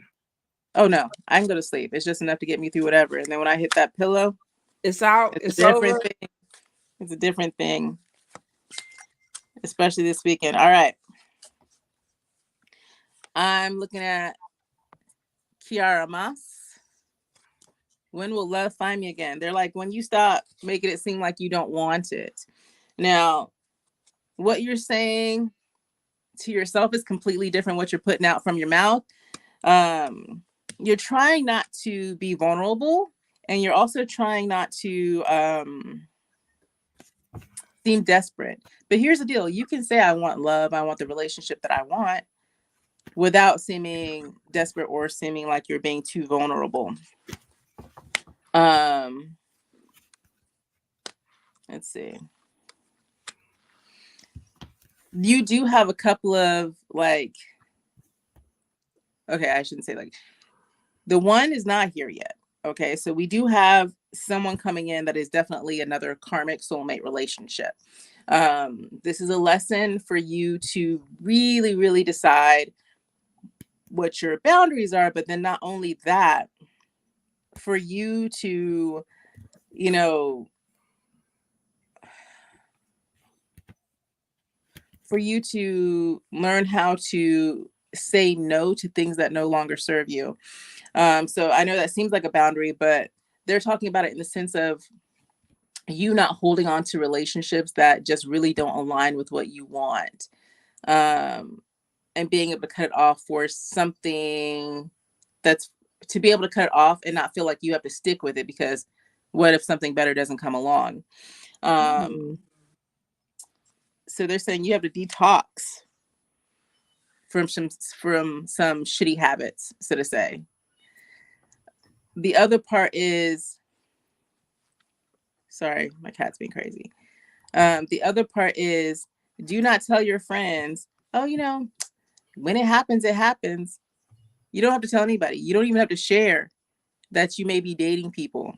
Oh no, I can go to sleep. It's just enough to get me through whatever. And then when I hit that pillow, It's out. it's It's a different over. thing. It's a different thing, especially this weekend. All right. I'm looking at Kiara Mas. When will love find me again? They're like, when you stop making it seem like you don't want it. Now, what you're saying to yourself is completely different what you're putting out from your mouth. You're trying not to be vulnerable, and you're also trying not to seem desperate. But here's the deal. You can say, I want love. I want the relationship that I want without seeming desperate or seeming like you're being too vulnerable. Let's see. You do have a couple of okay, I shouldn't say the one is not here yet. Okay, so we do have someone coming in that is definitely another karmic soulmate relationship. This is a lesson for you to really, really decide what your boundaries are, but then not only that, for you to, learn how to say no to things that no longer serve you. So I know that seems like a boundary, but they're talking about it in the sense of you not holding on to relationships that just really don't align with what you want. And being able to cut it off for something that's to be able to cut it off and not feel like you have to stick with it, because what if something better doesn't come along? So they're saying you have to detox from some shitty habits, so to say. The other part is, sorry, my cat's being crazy. The other part is, do not tell your friends, oh, when it happens, it happens. You don't have to tell anybody. You don't even have to share that you may be dating people.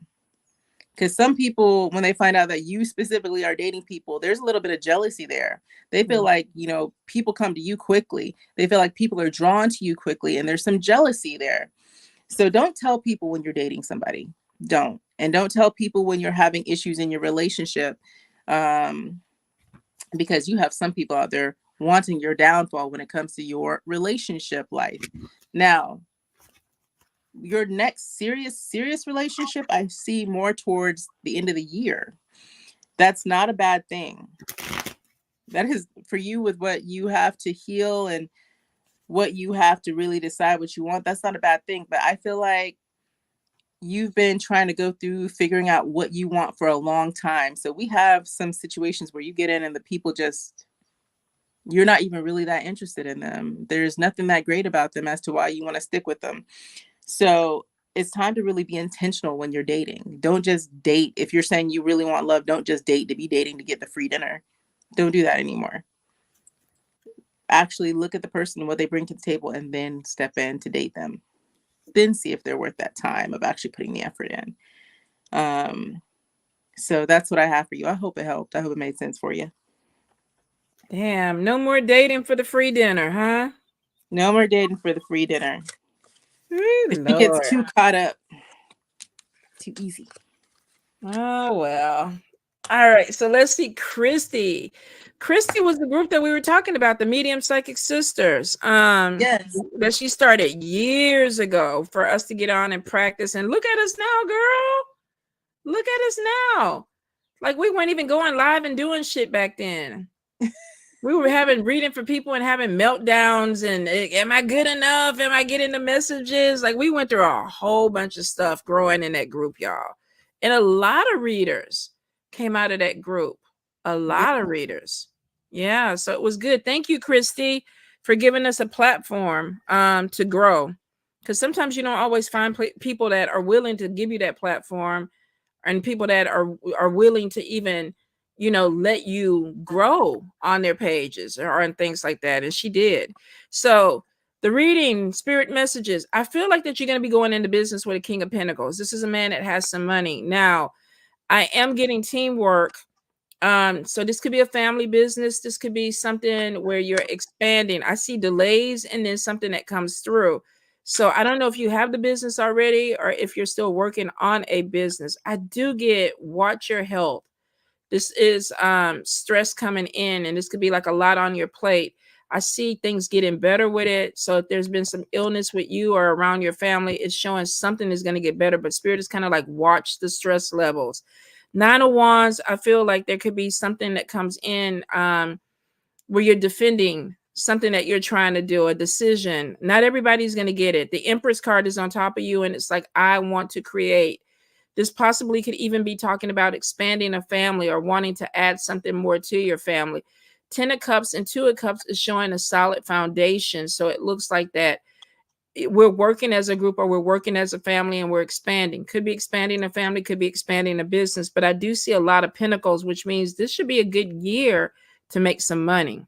Because some people, when they find out that you specifically are dating people, there's a little bit of jealousy there. They feel like, you know, people come to you quickly. They feel like people are drawn to you quickly, and there's some jealousy there. So don't tell people when you're dating somebody. Don't. And don't tell people when you're having issues in your relationship, because you have some people out there wanting your downfall when it comes to your relationship life. Now, your next serious relationship, I see more towards the end of the year. That's not a bad thing. That is for you, with what you have to heal and what you have to really decide what you want. That's not a bad thing. But I feel like you've been trying to go through figuring out what you want for a long time. So we have some situations where you get in and the people just, you're not even really that interested in them. There's nothing that great about them as to why you want to stick with them. So it's time to really be intentional when you're dating. Don't just date. If you're saying you really want love, don't just date to be dating to get the free dinner. Don't do that anymore. Actually look at the person and what they bring to the table, and then step in to date them. Then see if they're worth that time of actually putting the effort in. So that's what I have for you. I hope it helped. I hope it made sense for you. Damn, no more dating for the free dinner, huh? No more dating for the free dinner. Ooh, She gets too caught up. Too easy. Oh, well. All right, so let's see. Christy was the group that we were talking about, the Medium Psychic Sisters. Yes. That she started years ago for us to get on and practice. And look at us now, girl. Look at us now. Like, we weren't even going live and doing shit back then. We were having reading for people and having meltdowns and am I good enough? Am I getting the messages? Like, we went through a whole bunch of stuff growing in that group, y'all. And a lot of readers came out of that group. A lot of readers. Yeah, so it was good. Thank you, Christy, for giving us a platform to grow. Because sometimes you don't always find people that are willing to give you that platform, and people that are willing to even, you know, let you grow on their pages or on things like that. And she did. So the reading, spirit messages, I feel like that you're going to be going into business with a King of Pentacles. This is a man that has some money. Now, I am getting teamwork. So this could be a family business. This could be something where you're expanding. I see delays and then something that comes through. So I don't know if you have the business already or if you're still working on a business. I do get watch your health. This is stress coming in, and this could be like a lot on your plate. I see things getting better with it. So if there's been some illness with you or around your family, it's showing something is going to get better. But Spirit is kind of like watch the stress levels. 9 of Wands, I feel like there could be something that comes in where you're defending something that you're trying to do, a decision. Not everybody's going to get it. The Empress card is on top of you, and it's like, I want to create. This possibly could even be talking about expanding a family or wanting to add something more to your family. 10 of Cups and 2 of Cups is showing a solid foundation. So it looks like that we're working as a group or we're working as a family and we're expanding. Could be expanding a family, could be expanding a business. But I do see a lot of pentacles, which means this should be a good year to make some money.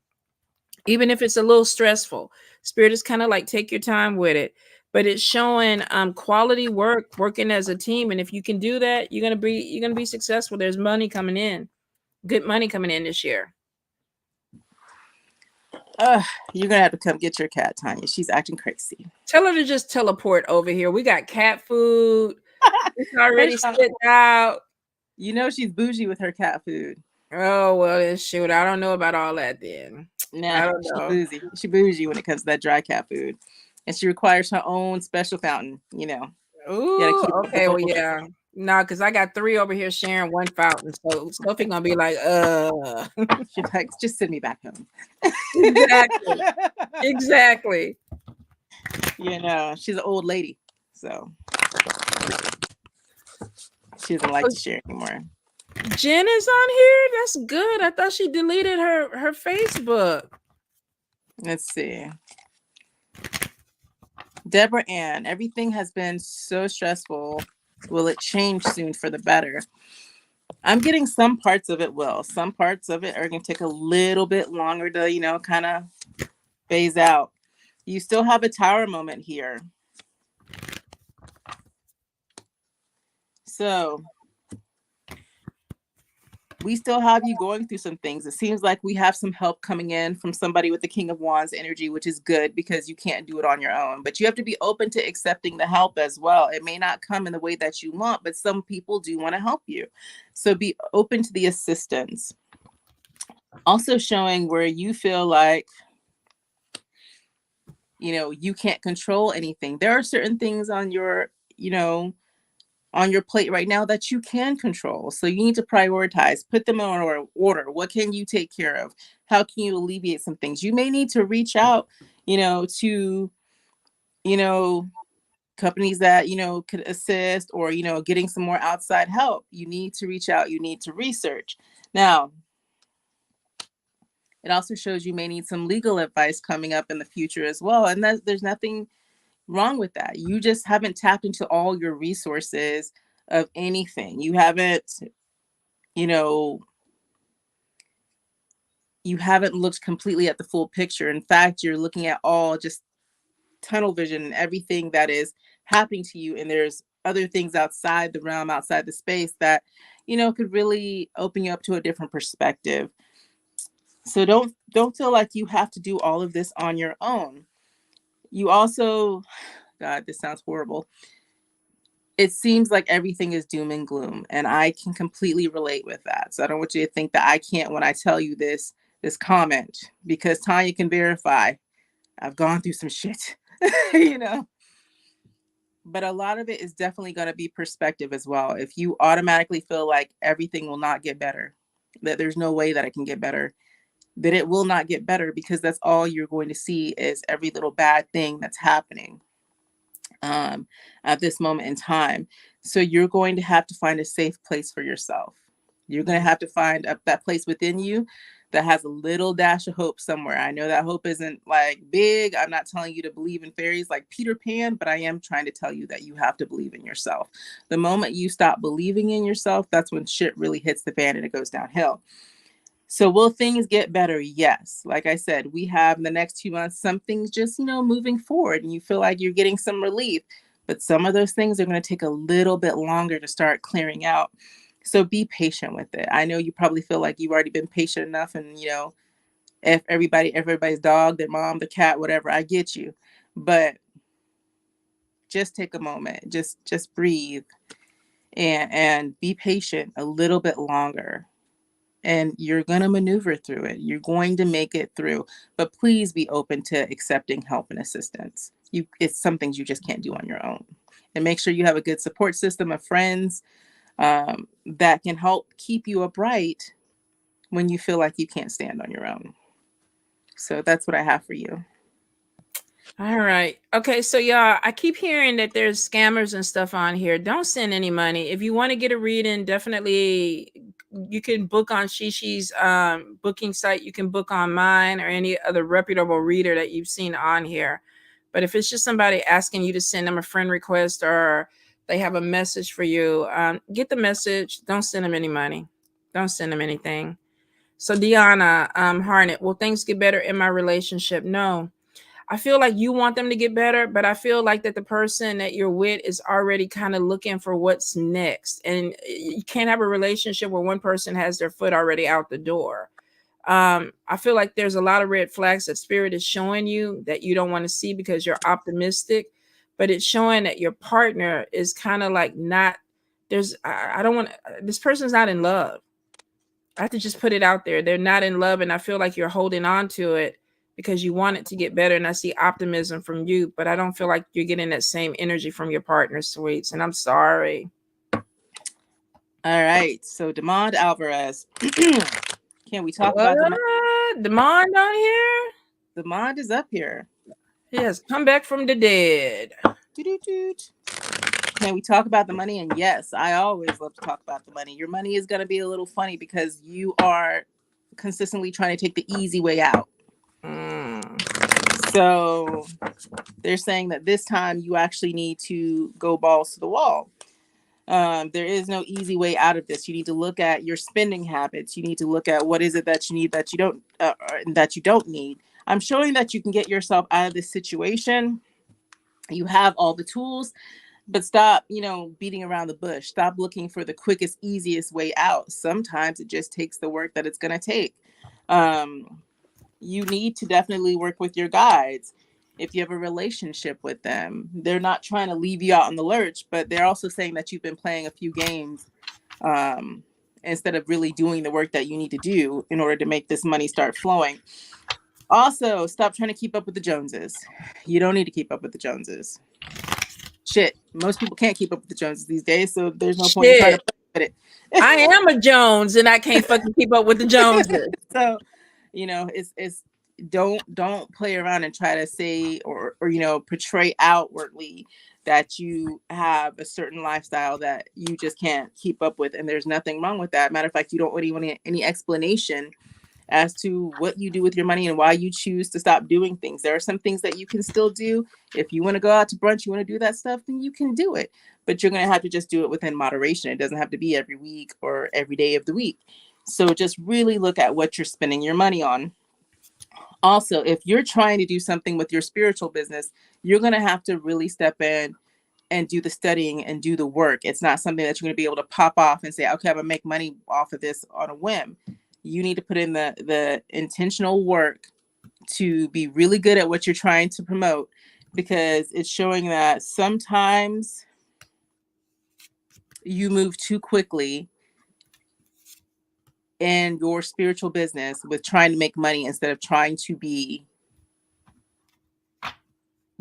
Even if it's a little stressful, Spirit is kind of like, take your time with it. But it's showing quality work, working as a team. And if you can do that, you're gonna be successful. There's money coming in, good money coming in this year. You're gonna have to come get your cat, Tanya. She's acting crazy. Tell her to just teleport over here. We got cat food. It's already spit out. You know she's bougie with her cat food. Oh, well, then shoot. I don't know about all that then. Nah, I don't know. She bougie when it comes to that dry cat food. And she requires her own special fountain, you know. Ooh, okay, well, yeah. No, because I got 3 over here sharing one fountain. So Sophie gonna be like, She's like, just send me back home. Exactly. Exactly. You know, she's an old lady. So she doesn't like to share anymore. Jen is on here. That's good. I thought she deleted her Facebook. Let's see. Deborah Ann, everything has been so stressful. Will it change soon for the better? I'm getting some parts of it will. Some parts of it are going to take a little bit longer to, you know, kind of phase out. You still have a tower moment here. So we still have you going through some things. It seems like we have some help coming in from somebody with the King of Wands energy, which is good because you can't do it on your own. But you have to be open to accepting the help as well. It may not come in the way that you want, but some people do want to help you. So be open to the assistance. Also showing where you feel like, you know, you can't control anything. There are certain things on your, you know, on your plate right now that you can control. So you need to prioritize, put them in order. What can you take care of? How can you alleviate some things? You may need to reach out, you know, to, you know, companies that, you know, could assist, or, you know, getting some more outside help. You need to reach out. You need to research. Now, it also shows you may need some legal advice coming up in the future as well. And there's nothing wrong with that. You just haven't tapped into all your resources of anything. You haven't, you know, you haven't looked completely at the full picture. In fact, you're looking at all just tunnel vision and everything that is happening to you. And there's other things outside the realm, outside the space that, you know, could really open you up to a different perspective. So don't feel like you have to do all of this on your own. You also, God, this sounds horrible. It seems like everything is doom and gloom, and I can completely relate with that. So I don't want you to think that I can't when I tell you this comment, because Tanya can verify I've gone through some shit, you know. But a lot of it is definitely going to be perspective as well. If you automatically feel like everything will not get better, that there's no way that it can get better, then it will not get better, because that's all you're going to see is every little bad thing that's happening at this moment in time. So you're going to have to find a safe place for yourself. You're going to have to find that place within you that has a little dash of hope somewhere. I know that hope isn't like big. I'm not telling you to believe in fairies like Peter Pan, but I am trying to tell you that you have to believe in yourself. The moment you stop believing in yourself, that's when shit really hits the fan and it goes downhill. So will things get better? Yes. Like I said, we have in the next 2 months, some things just, you know, moving forward, and you feel like you're getting some relief. But some of those things are going to take a little bit longer to start clearing out. So be patient with it. I know you probably feel like you've already been patient enough, and, you know, if everybody's dog, their mom, the cat, whatever, I get you. But just take a moment, just breathe, and be patient a little bit longer, and you're going to maneuver through it. You're going to make it through, but please be open to accepting help and assistance. It's some things you just can't do on your own. And make sure you have a good support system of friends that can help keep you upright when you feel like you can't stand on your own. So that's what I have for you. All right. Okay. So, y'all, I keep hearing that there's scammers and stuff on here. Don't send any money. If you want to get a reading, definitely you can book on Shishi's booking site. You can book on mine or any other reputable reader that you've seen on here. But if it's just somebody asking you to send them a friend request, or they have a message for you, get the message. Don't send them any money. Don't send them anything. So, Deanna Harnett, will things get better in my relationship? No. I feel like you want them to get better, but I feel like that the person that you're with is already kind of looking for what's next. And you can't have a relationship where one person has their foot already out the door. I feel like there's a lot of red flags that spirit is showing you that you don't want to see because you're optimistic, but it's showing that your partner is kind of like not, I don't want, this person's not in love. I have to just put it out there. They're not in love, and I feel like you're holding on to it because you want it to get better, and I see optimism from you, but I don't feel like you're getting that same energy from your partner, Sweets, and I'm sorry. All right. So Demond Alvarez. Can we talk What? about Demond? Demond on here? Demond is up here. He has come back from the dead. Doo-doo-doo. Can we talk about the money? And yes, I always love to talk about the money. Your money is going to be a little funny because you are consistently trying to take the easy way out. So they're saying that this time you actually need to go balls to the wall. There is no easy way out of this. You need to look at your spending habits. You need to look at what is it that you need that you don't need. I'm showing that you can get yourself out of this situation. You have all the tools, but stop, beating around the bush. Stop looking for the quickest, easiest way out. Sometimes it just takes the work that it's going to take. You need to definitely work with your guides. If you have a relationship with them, they're not trying to leave you out in the lurch, but they're also saying that you've been playing a few games instead of really doing the work that you need to do in order to make this money start flowing. Also, stop trying to keep up with the Joneses. You don't need to keep up with the Joneses. Shit, most people can't keep up with the Joneses these days, so there's no point in trying to play with it. I am a Jones and I can't fucking keep up with the Joneses. So, it's don't play around and try to say or portray outwardly that you have a certain lifestyle that you just can't keep up with, and there's nothing wrong with that. Matter of fact, you don't really want any explanation as to what you do with your money and why you choose to stop doing things. There are some things that you can still do. If you want to go out to brunch, you want to do that stuff, then you can do it. But you're going to have to just do it within moderation. It doesn't have to be every week or every day of the week. So just really look at what you're spending your money on. Also, if you're trying to do something with your spiritual business, you're going to have to really step in and do the studying and do the work. It's not something that you're going to be able to pop off and say, okay, I'm going to make money off of this on a whim. You need to put in the intentional work to be really good at what you're trying to promote, because it's showing that sometimes you move too quickly in your spiritual business with trying to make money instead of trying to be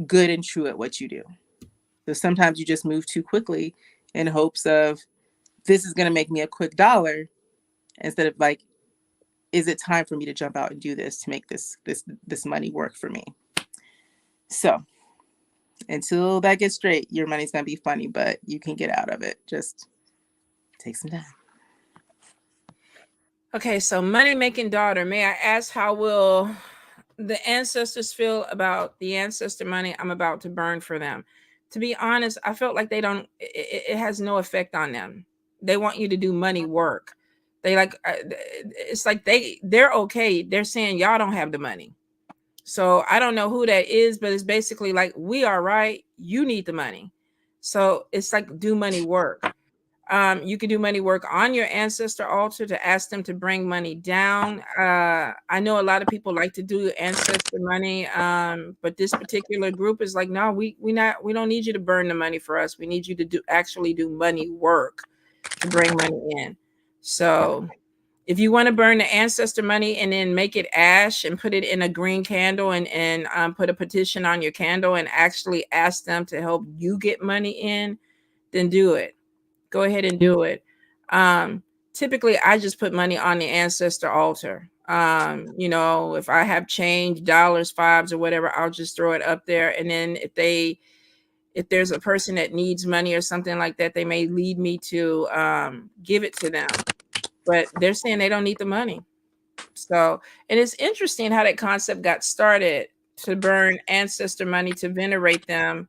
good and true at what you do. So sometimes you just move too quickly in hopes of, this is going to make me a quick dollar, instead of like, is it time for me to jump out and do this to make this money work for me? So until that gets straight, your money's going to be funny, but you can get out of it. Just take some time. Okay, so money-making daughter, may I ask, how will the ancestors feel about the ancestor money I'm about to burn for them? To be honest, I felt like it has no effect on them. They want you to do money work. They like, it's like they're okay. They're saying y'all don't have the money. So I don't know who that is, but it's basically like, we are right. You need the money. So it's like, do money work. You can do money work on your ancestor altar to ask them to bring money down. I know a lot of people like to do ancestor money, but this particular group is like, no, we don't need you to burn the money for us. We need you to actually do money work to bring money in. So if you want to burn the ancestor money and then make it ash and put it in a green candle and put a petition on your candle and actually ask them to help you get money in, then do it. Go ahead and do it. Typically, I just put money on the ancestor altar. If I have change, dollars, fives, or whatever, I'll just throw it up there. And then if there's a person that needs money or something like that, they may lead me to give it to them. But they're saying they don't need the money. So, and it's interesting how that concept got started, to burn ancestor money to venerate them.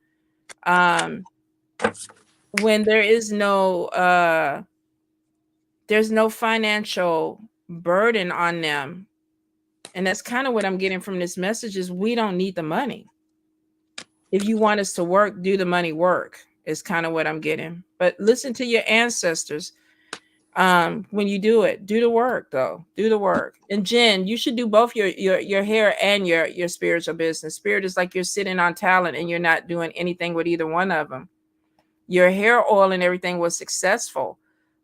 When there's no financial burden on them. And that's kind of what I'm getting from this message, is we don't need the money. If you want us to work, do the money work, is kind of what I'm getting. But listen to your ancestors. When you do it, do the work though. Do the work. And Jen, you should do both your hair and your spiritual business. Spirit is like, you're sitting on talent and you're not doing anything with either one of them. Your hair oil and everything was successful,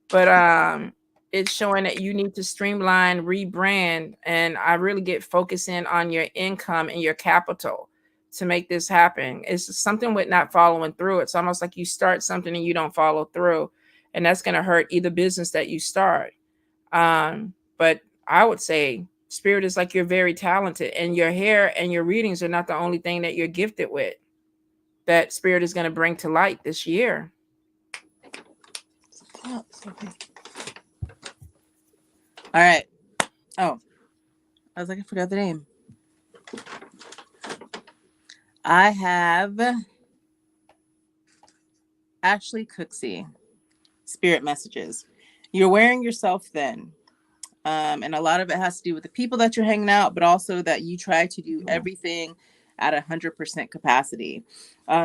but it's showing that you need to streamline, rebrand, and I really get focusing on your income and your capital to make this happen. It's something with not following through. It's almost like you start something and you don't follow through, and that's going to hurt either business that you start. But I would say Spirit is like, you're very talented, and your hair and your readings are not the only thing that you're gifted with, that Spirit is going to bring to light this year. All right. Oh, I was like, I forgot the name. I have Ashley Cooksey. Spirit messages. You're wearing yourself thin. And a lot of it has to do with the people that you're hanging out, but also that you try to do everything at 100% capacity.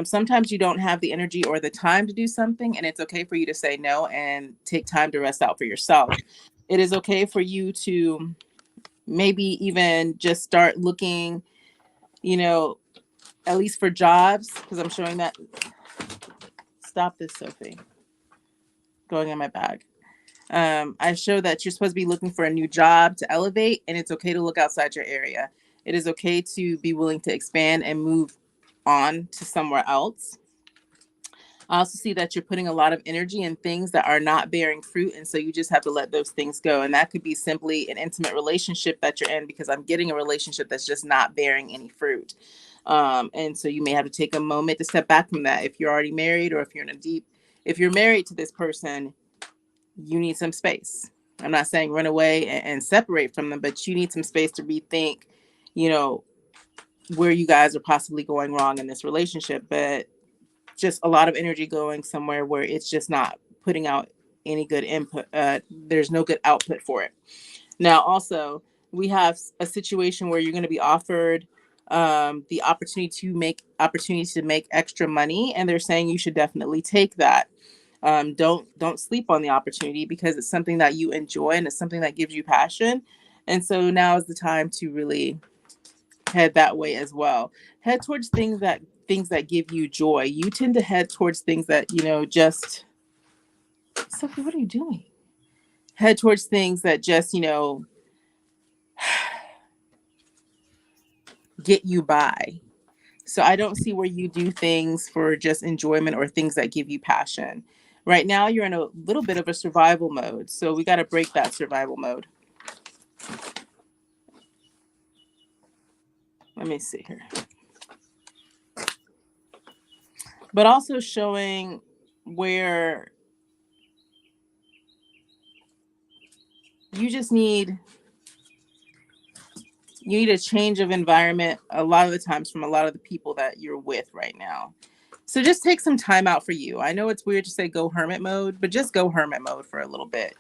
Sometimes you don't have the energy or the time to do something, and it's okay for you to say no and take time to rest out for yourself. It is okay for you to maybe even just start looking, at least for jobs, because I'm showing that. Stop this, Sophie. Going in my bag. I show that you're supposed to be looking for a new job to elevate, and it's okay to look outside your area. It is okay to be willing to expand and move on to somewhere else. I also see that you're putting a lot of energy in things that are not bearing fruit, and so you just have to let those things go. And that could be simply an intimate relationship that you're in, because I'm getting a relationship that's just not bearing any fruit. And so you may have to take a moment to step back from that. If you're already married, or if you're married to this person, you need some space. I'm not saying run away and separate from them, but you need some space to rethink, where you guys are possibly going wrong in this relationship. But just a lot of energy going somewhere where it's just not putting out any good input. There's no good output for it. Now, also, we have a situation where you're going to be offered the opportunity to make extra money, and they're saying you should definitely take that. Don't sleep on the opportunity, because it's something that you enjoy and it's something that gives you passion. And so now is the time to really head that way as well. Head towards things that give you joy. You tend to head towards things that, just Sophie, what are you doing? Head towards things that just, get you by. So I don't see where you do things for just enjoyment or things that give you passion. Right now, you're in a little bit of a survival mode. So we got to break that survival mode. Let me see here. But also showing where you just need a change of environment a lot of the times from a lot of the people that you're with right now. So just take some time out for you. I know it's weird to say go hermit mode, but just go hermit mode for a little bit.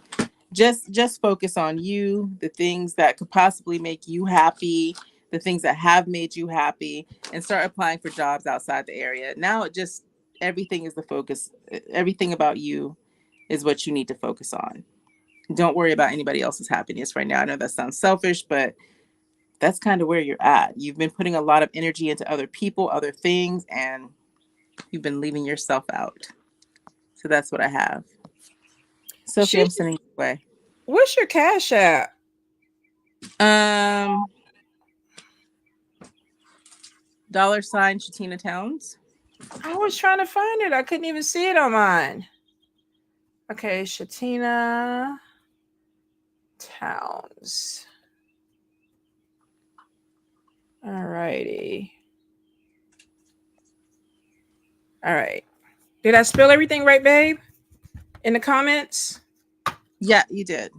Just focus on you, the things that could possibly make you happy, the things that have made you happy, and start applying for jobs outside the area. Now everything is the focus. Everything about you is what you need to focus on. Don't worry about anybody else's happiness right now. I know that sounds selfish, but that's kind of where you're at. You've been putting a lot of energy into other people, other things, and you've been leaving yourself out. So that's what I have. Sophie, I'm sending you away. What's your Cash App? $sign Shatina Towns. I was trying to find it. I couldn't even see it on mine. Okay, Shatina Towns. All righty. All right. Did I spell everything right, babe? In the comments? Yeah, you did.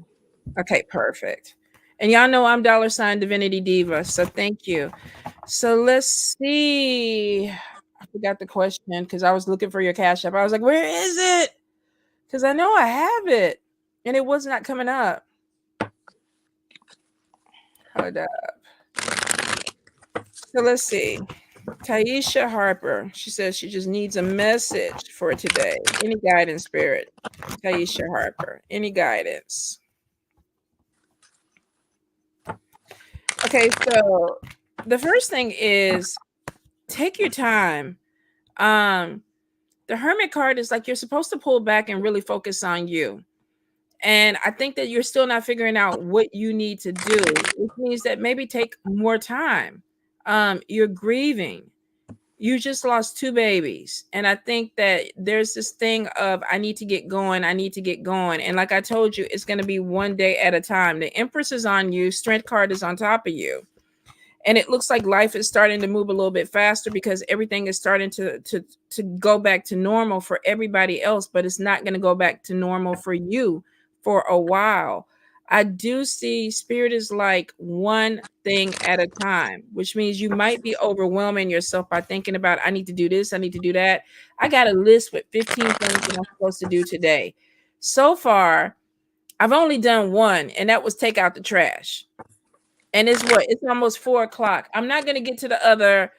Okay, perfect. And y'all know I'm $ Divinity Diva, so thank you. So let's see. I forgot the question because I was looking for your Cash App. I was like, where is it? Because I know I have it, and it was not coming up. Hold up. So let's see. Taisha Harper. She says she just needs a message for today. Any guidance, Spirit? Taisha Harper. Any guidance? Okay, so the first thing is take your time. The Hermit card is like you're supposed to pull back and really focus on you. And I think that you're still not figuring out what you need to do, which means that maybe take more time. You're grieving. You just lost 2 babies. And I think that there's this thing of I need to get going. I need to get going. And like I told you, it's going to be one day at a time. The Empress is on you. Strength card is on top of you. And it looks like life is starting to move a little bit faster because everything is starting to go back to normal for everybody else, but it's not going to go back to normal for you for a while. I do see Spirit is like one thing at a time, which means you might be overwhelming yourself by thinking about, I need to do this, I need to do that. I got a list with 15 things that I'm supposed to do today. So far, I've only done one, and that was take out the trash. And it's what? It's almost 4 o'clock. I'm not going to get to the other.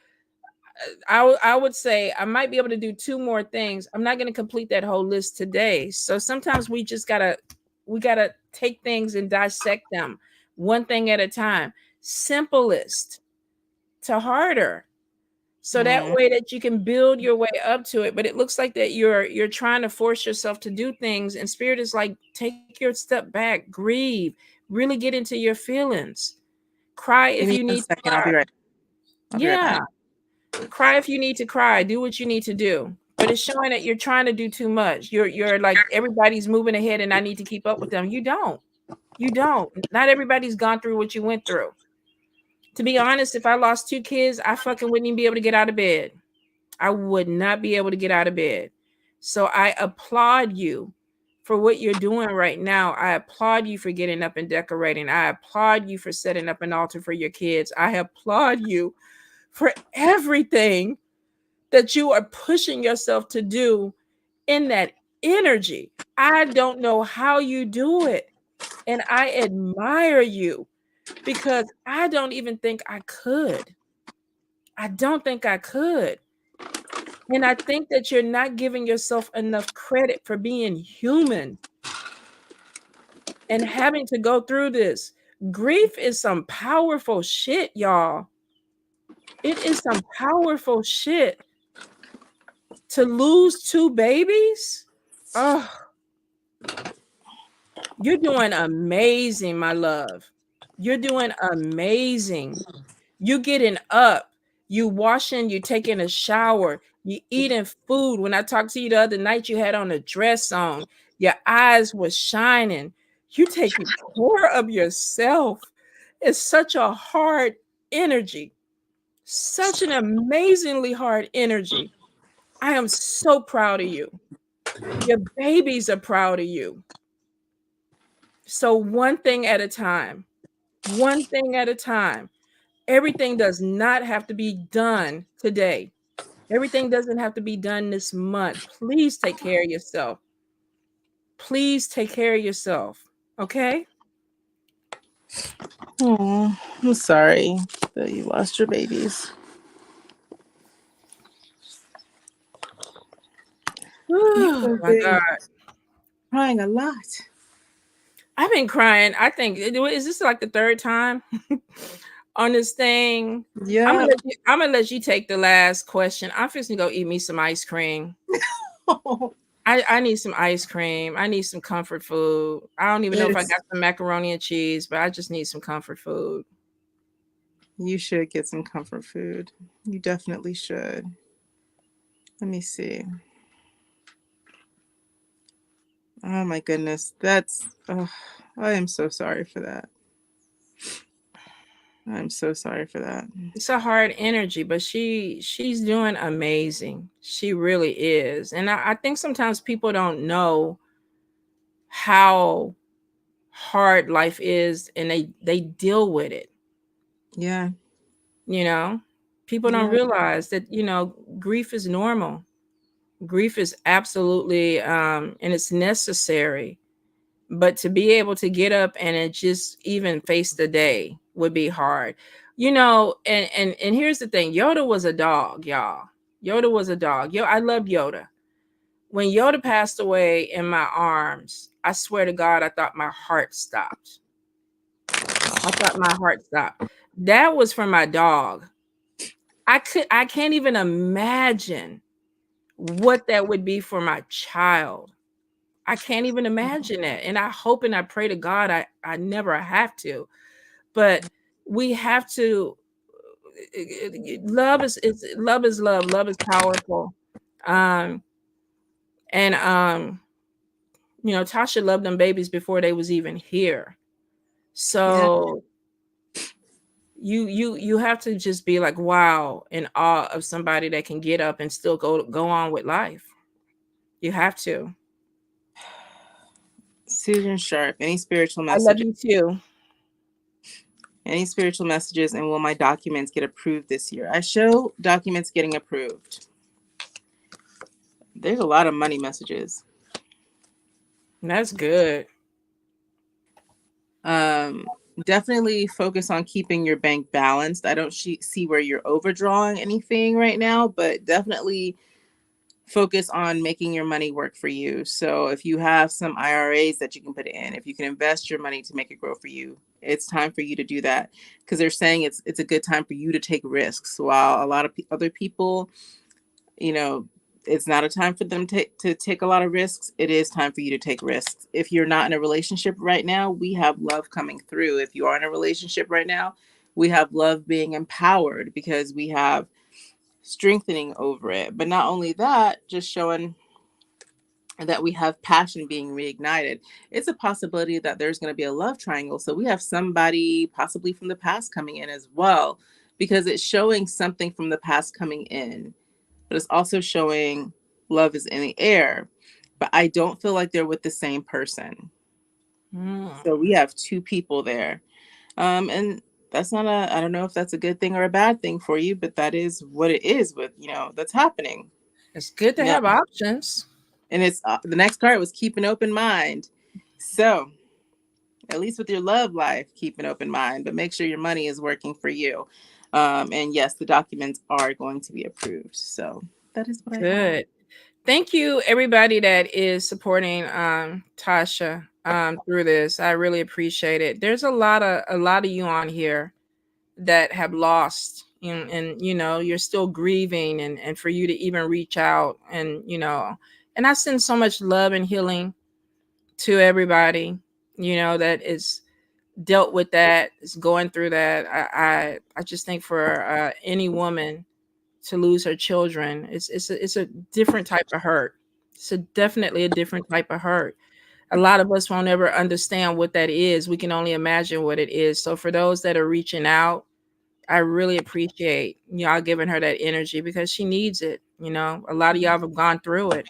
I would say I might be able to do 2 more things. I'm not going to complete that whole list today. So sometimes we just gotta take things and dissect them one thing at a time. Simplest to harder. So that way that you can build your way up to it. But it looks like that you're trying to force yourself to do things, and spirit is like, take your step back, grieve, really get into your feelings. Cry if you need to cry. I'll be right back. Cry if you need to cry. Do what you need to do. But it's showing that you're trying to do too much. You're like, everybody's moving ahead and I need to keep up with them. You don't. You don't. Not everybody's gone through what you went through. To be honest, if I lost 2 kids, I fucking wouldn't even be able to get out of bed. I would not be able to get out of bed. So I applaud you for what you're doing right now. I applaud you for getting up and decorating. I applaud you for setting up an altar for your kids. I applaud you for everything that you are pushing yourself to do in that energy. I don't know how you do it. And I admire you because I don't even think I could. I don't think I could. And I think that you're not giving yourself enough credit for being human and having to go through this. Grief is some powerful shit, y'all. It is some powerful shit. To lose 2 babies? Oh, you're doing amazing, my love. You're doing amazing. You getting up, you washing, you taking a shower, you eating food. When I talked to you the other night, you had on a dress on, your eyes were shining. You taking care of yourself. It's such a hard energy, such an amazingly hard energy. I am so proud of you. Your babies are proud of you. So one thing at a time, one thing at a time. Everything does not have to be done today. Everything doesn't have to be done this month. Please take care of yourself. Please take care of yourself. Okay? Oh, I'm sorry that you lost your babies. Oh my God. Crying a lot. I've been crying. I think, is this like the 3rd time on this thing? Yeah. I'm gonna let you take the last question. I'm just gonna go eat me some ice cream. I need some ice cream. I need some comfort food. I don't even know if I got some macaroni and cheese, but I just need some comfort food. You should get some comfort food. You definitely should. Let me see. Oh my goodness. I am so sorry for that. I'm so sorry for that. It's a hard energy, but she's doing amazing. She really is. And I think sometimes people don't know how hard life is, and they deal with it. Yeah. You know, people don't realize that, grief is normal. Grief is absolutely and it's necessary. But to be able to get up and it just even face the day would be hard. And here's the thing. Yoda was a dog, y'all. Yoda was a dog. I love Yoda. When Yoda passed away in my arms, I swear to God, I thought my heart stopped. I thought my heart stopped. That was for my dog. I can't even imagine what that would be for my child. I can't even imagine that. And I hope and I pray to God I never have to. But we have to. Love is love is love. Love is powerful. And Tasha loved them babies before they was even here. So you have to just be like, wow, in awe of somebody that can get up and still go on with life. You have to. Susan Sharp, any spiritual messages? I love you too. Any spiritual messages, and will my documents get approved this year? I show documents getting approved. There's a lot of money messages. That's good. Definitely focus on keeping your bank balanced. I don't see where you're overdrawing anything right now, but definitely focus on making your money work for you. So if you have some IRAs that you can put in, if you can invest your money to make it grow for you, it's time for you to do that, because they're saying it's a good time for you to take risks. While a lot of other people, you know, it's not a time for them to take a lot of risks. It is time for you to take risks. If you're not in a relationship right now, we have love coming through. If you are in a relationship right now, we have love being empowered, because we have strengthening over it. But not only that, just showing that we have passion being reignited. It's a possibility that there's going to be a love triangle. So we have somebody possibly from the past coming in as well, because it's showing something from the past coming in, but it's also showing love is in the air. But I don't feel like they're with the same person. So we have two people there. And that's not I don't know if that's a good thing or a bad thing for you, but that is what it is with, that's happening. It's good to Yeah. have options. And it's the next card was keep an open mind. So at least with your love life, keep an open mind, but make sure your money is working for you. And yes, the documents are going to be approved. So that is what I have. Good. Thank you, everybody that is supporting Tasha through this. I really appreciate it. There's a lot of you on here that have lost, and you're still grieving, and for you to even reach out, and and I send so much love and healing to everybody that is dealt with that, is going through that. I just think for any woman to lose her children, it's a different type of hurt. It's definitely a different type of hurt. A lot of us won't ever understand what that is. We can only imagine what it is. So for those that are reaching out, I really appreciate y'all giving her that energy, because she needs it. A lot of y'all have gone through it.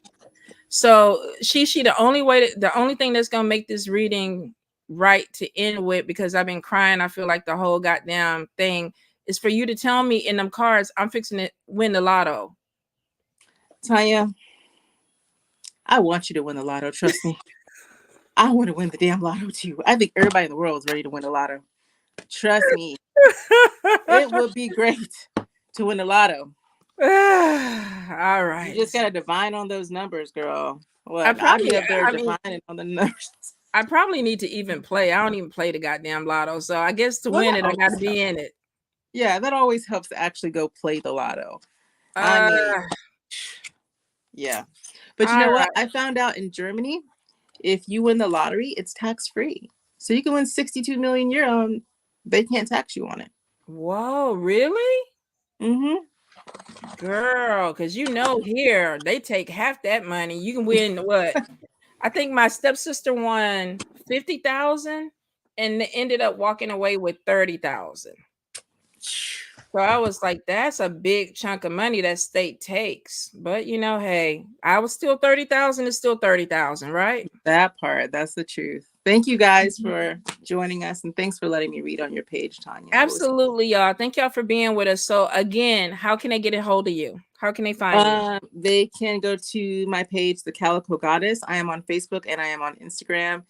So the only thing that's gonna make this reading right to end with, because I've been crying, I feel like the whole goddamn thing, is for you to tell me in them cards I'm fixing to win the lotto. Tanya, I want you to win the lotto. Trust me. I want to win the damn lotto too. I think everybody in the world is ready to win the lotto. Trust me. It would be great to win the lotto. All right. You just got to divine on those numbers, girl. What? I'll be up there divining on the numbers. I probably need to even play. I don't even play the goddamn lotto. So I guess to win it, I got to be in it. Yeah, that always helps to actually go play the lotto. I mean, yeah. But you know what? I found out in Germany, if you win the lottery, it's tax-free. So you can win 62 million euro. They can't tax you on it. Whoa, really? Mm-hmm. Girl, because here they take half that money. You can win what? I think my stepsister won 50,000 and ended up walking away with 30,000. So I was like, that's a big chunk of money that state takes. But hey, I was still 30,000 is still 30,000, right? That part, that's the truth. Thank you guys for joining us, and thanks for letting me read on your page, Tanya. Absolutely, y'all. Thank y'all for being with us. So again, how can they get a hold of you? How can they find you? They can go to my page, the Calico Goddess. I am on Facebook and I am on Instagram.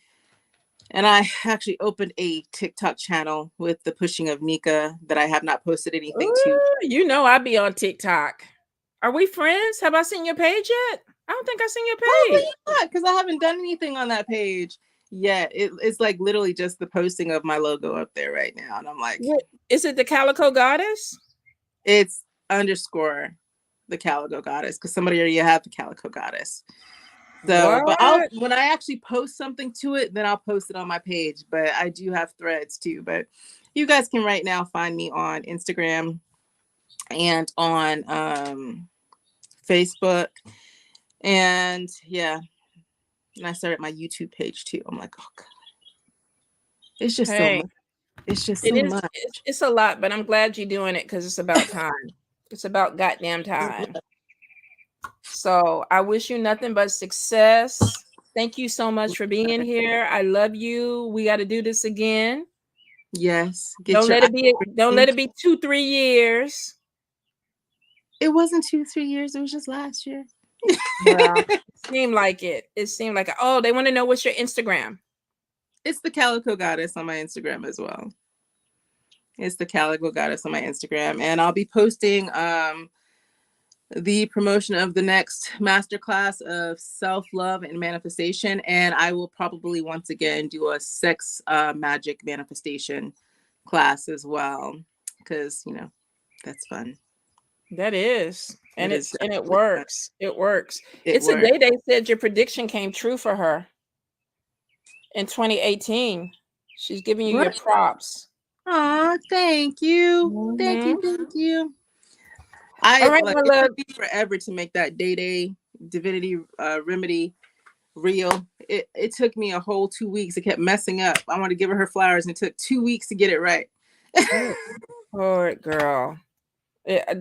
And I actually opened a TikTok channel with the pushing of Nika that I have not posted anything to. I be on TikTok. Are we friends? Have I seen your page yet? I don't think I've seen your page. Probably not, because I haven't done anything on that page yet. It's like literally just the posting of my logo up there right now. And I'm like, is it the Calico Goddess? It's _ the Calico Goddess, because somebody already had the Calico Goddess. So, but when I actually post something to it, then I'll post it on my page. But I do have threads too. But you guys can right now find me on Instagram and on Facebook. And yeah, and I started my YouTube page too. I'm like, oh God, it's just so much. It's just so much. It's a lot, but I'm glad you're doing it, because it's about time. It's about goddamn time. So I wish you nothing but success. Thank you so much for being here. I love you. We got to do this again. Yes. Don't let it be 2-3 years. It wasn't 2-3 years. It was just last year. Well, it seemed like it. It seemed like oh, they want to know what's your Instagram. It's the Calico Goddess on my Instagram as well. It's the Calico Goddess on my Instagram. And I'll be posting the promotion of the next masterclass of self-love and manifestation. And I will probably once again do a sex magic manifestation class as well. Because, you know, that's fun. That is. And It is it definitely fun. works. It works. It It's works. a day they said your prediction came true for her in 2018. She's giving you your Right. props. Aw, thank you. Thank you. Mhm. Thank you. All right, Like my it love. took me forever to make that day divinity remedy real. It took me a whole 2 weeks. It kept messing up. I want to give her flowers, and it took 2 weeks to get it right. Poor girl.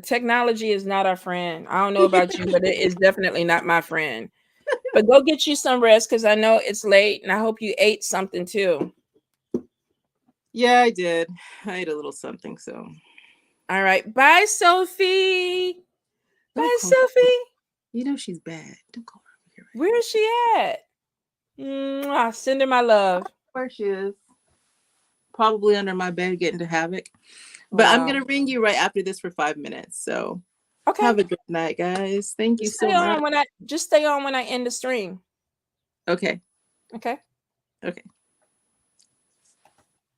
Technology is not our friend. I don't know about you, but it is definitely not my friend. But go get you some rest because I know it's late, and I hope you ate something too. Yeah, I did. I ate a little something. So, All right. Bye, Sophie. don't Bye, call her. Sophie. You know she's bad. Don't call her over here. Where is she at? Mwah. Send her my love. Where she is? Probably under my bed getting to havoc. But I'm Wow. gonna ring you right after this for 5 minutes. So Okay. have a good night, guys. Thank you so much. Just stay on when I end the stream. Okay. Okay. Okay.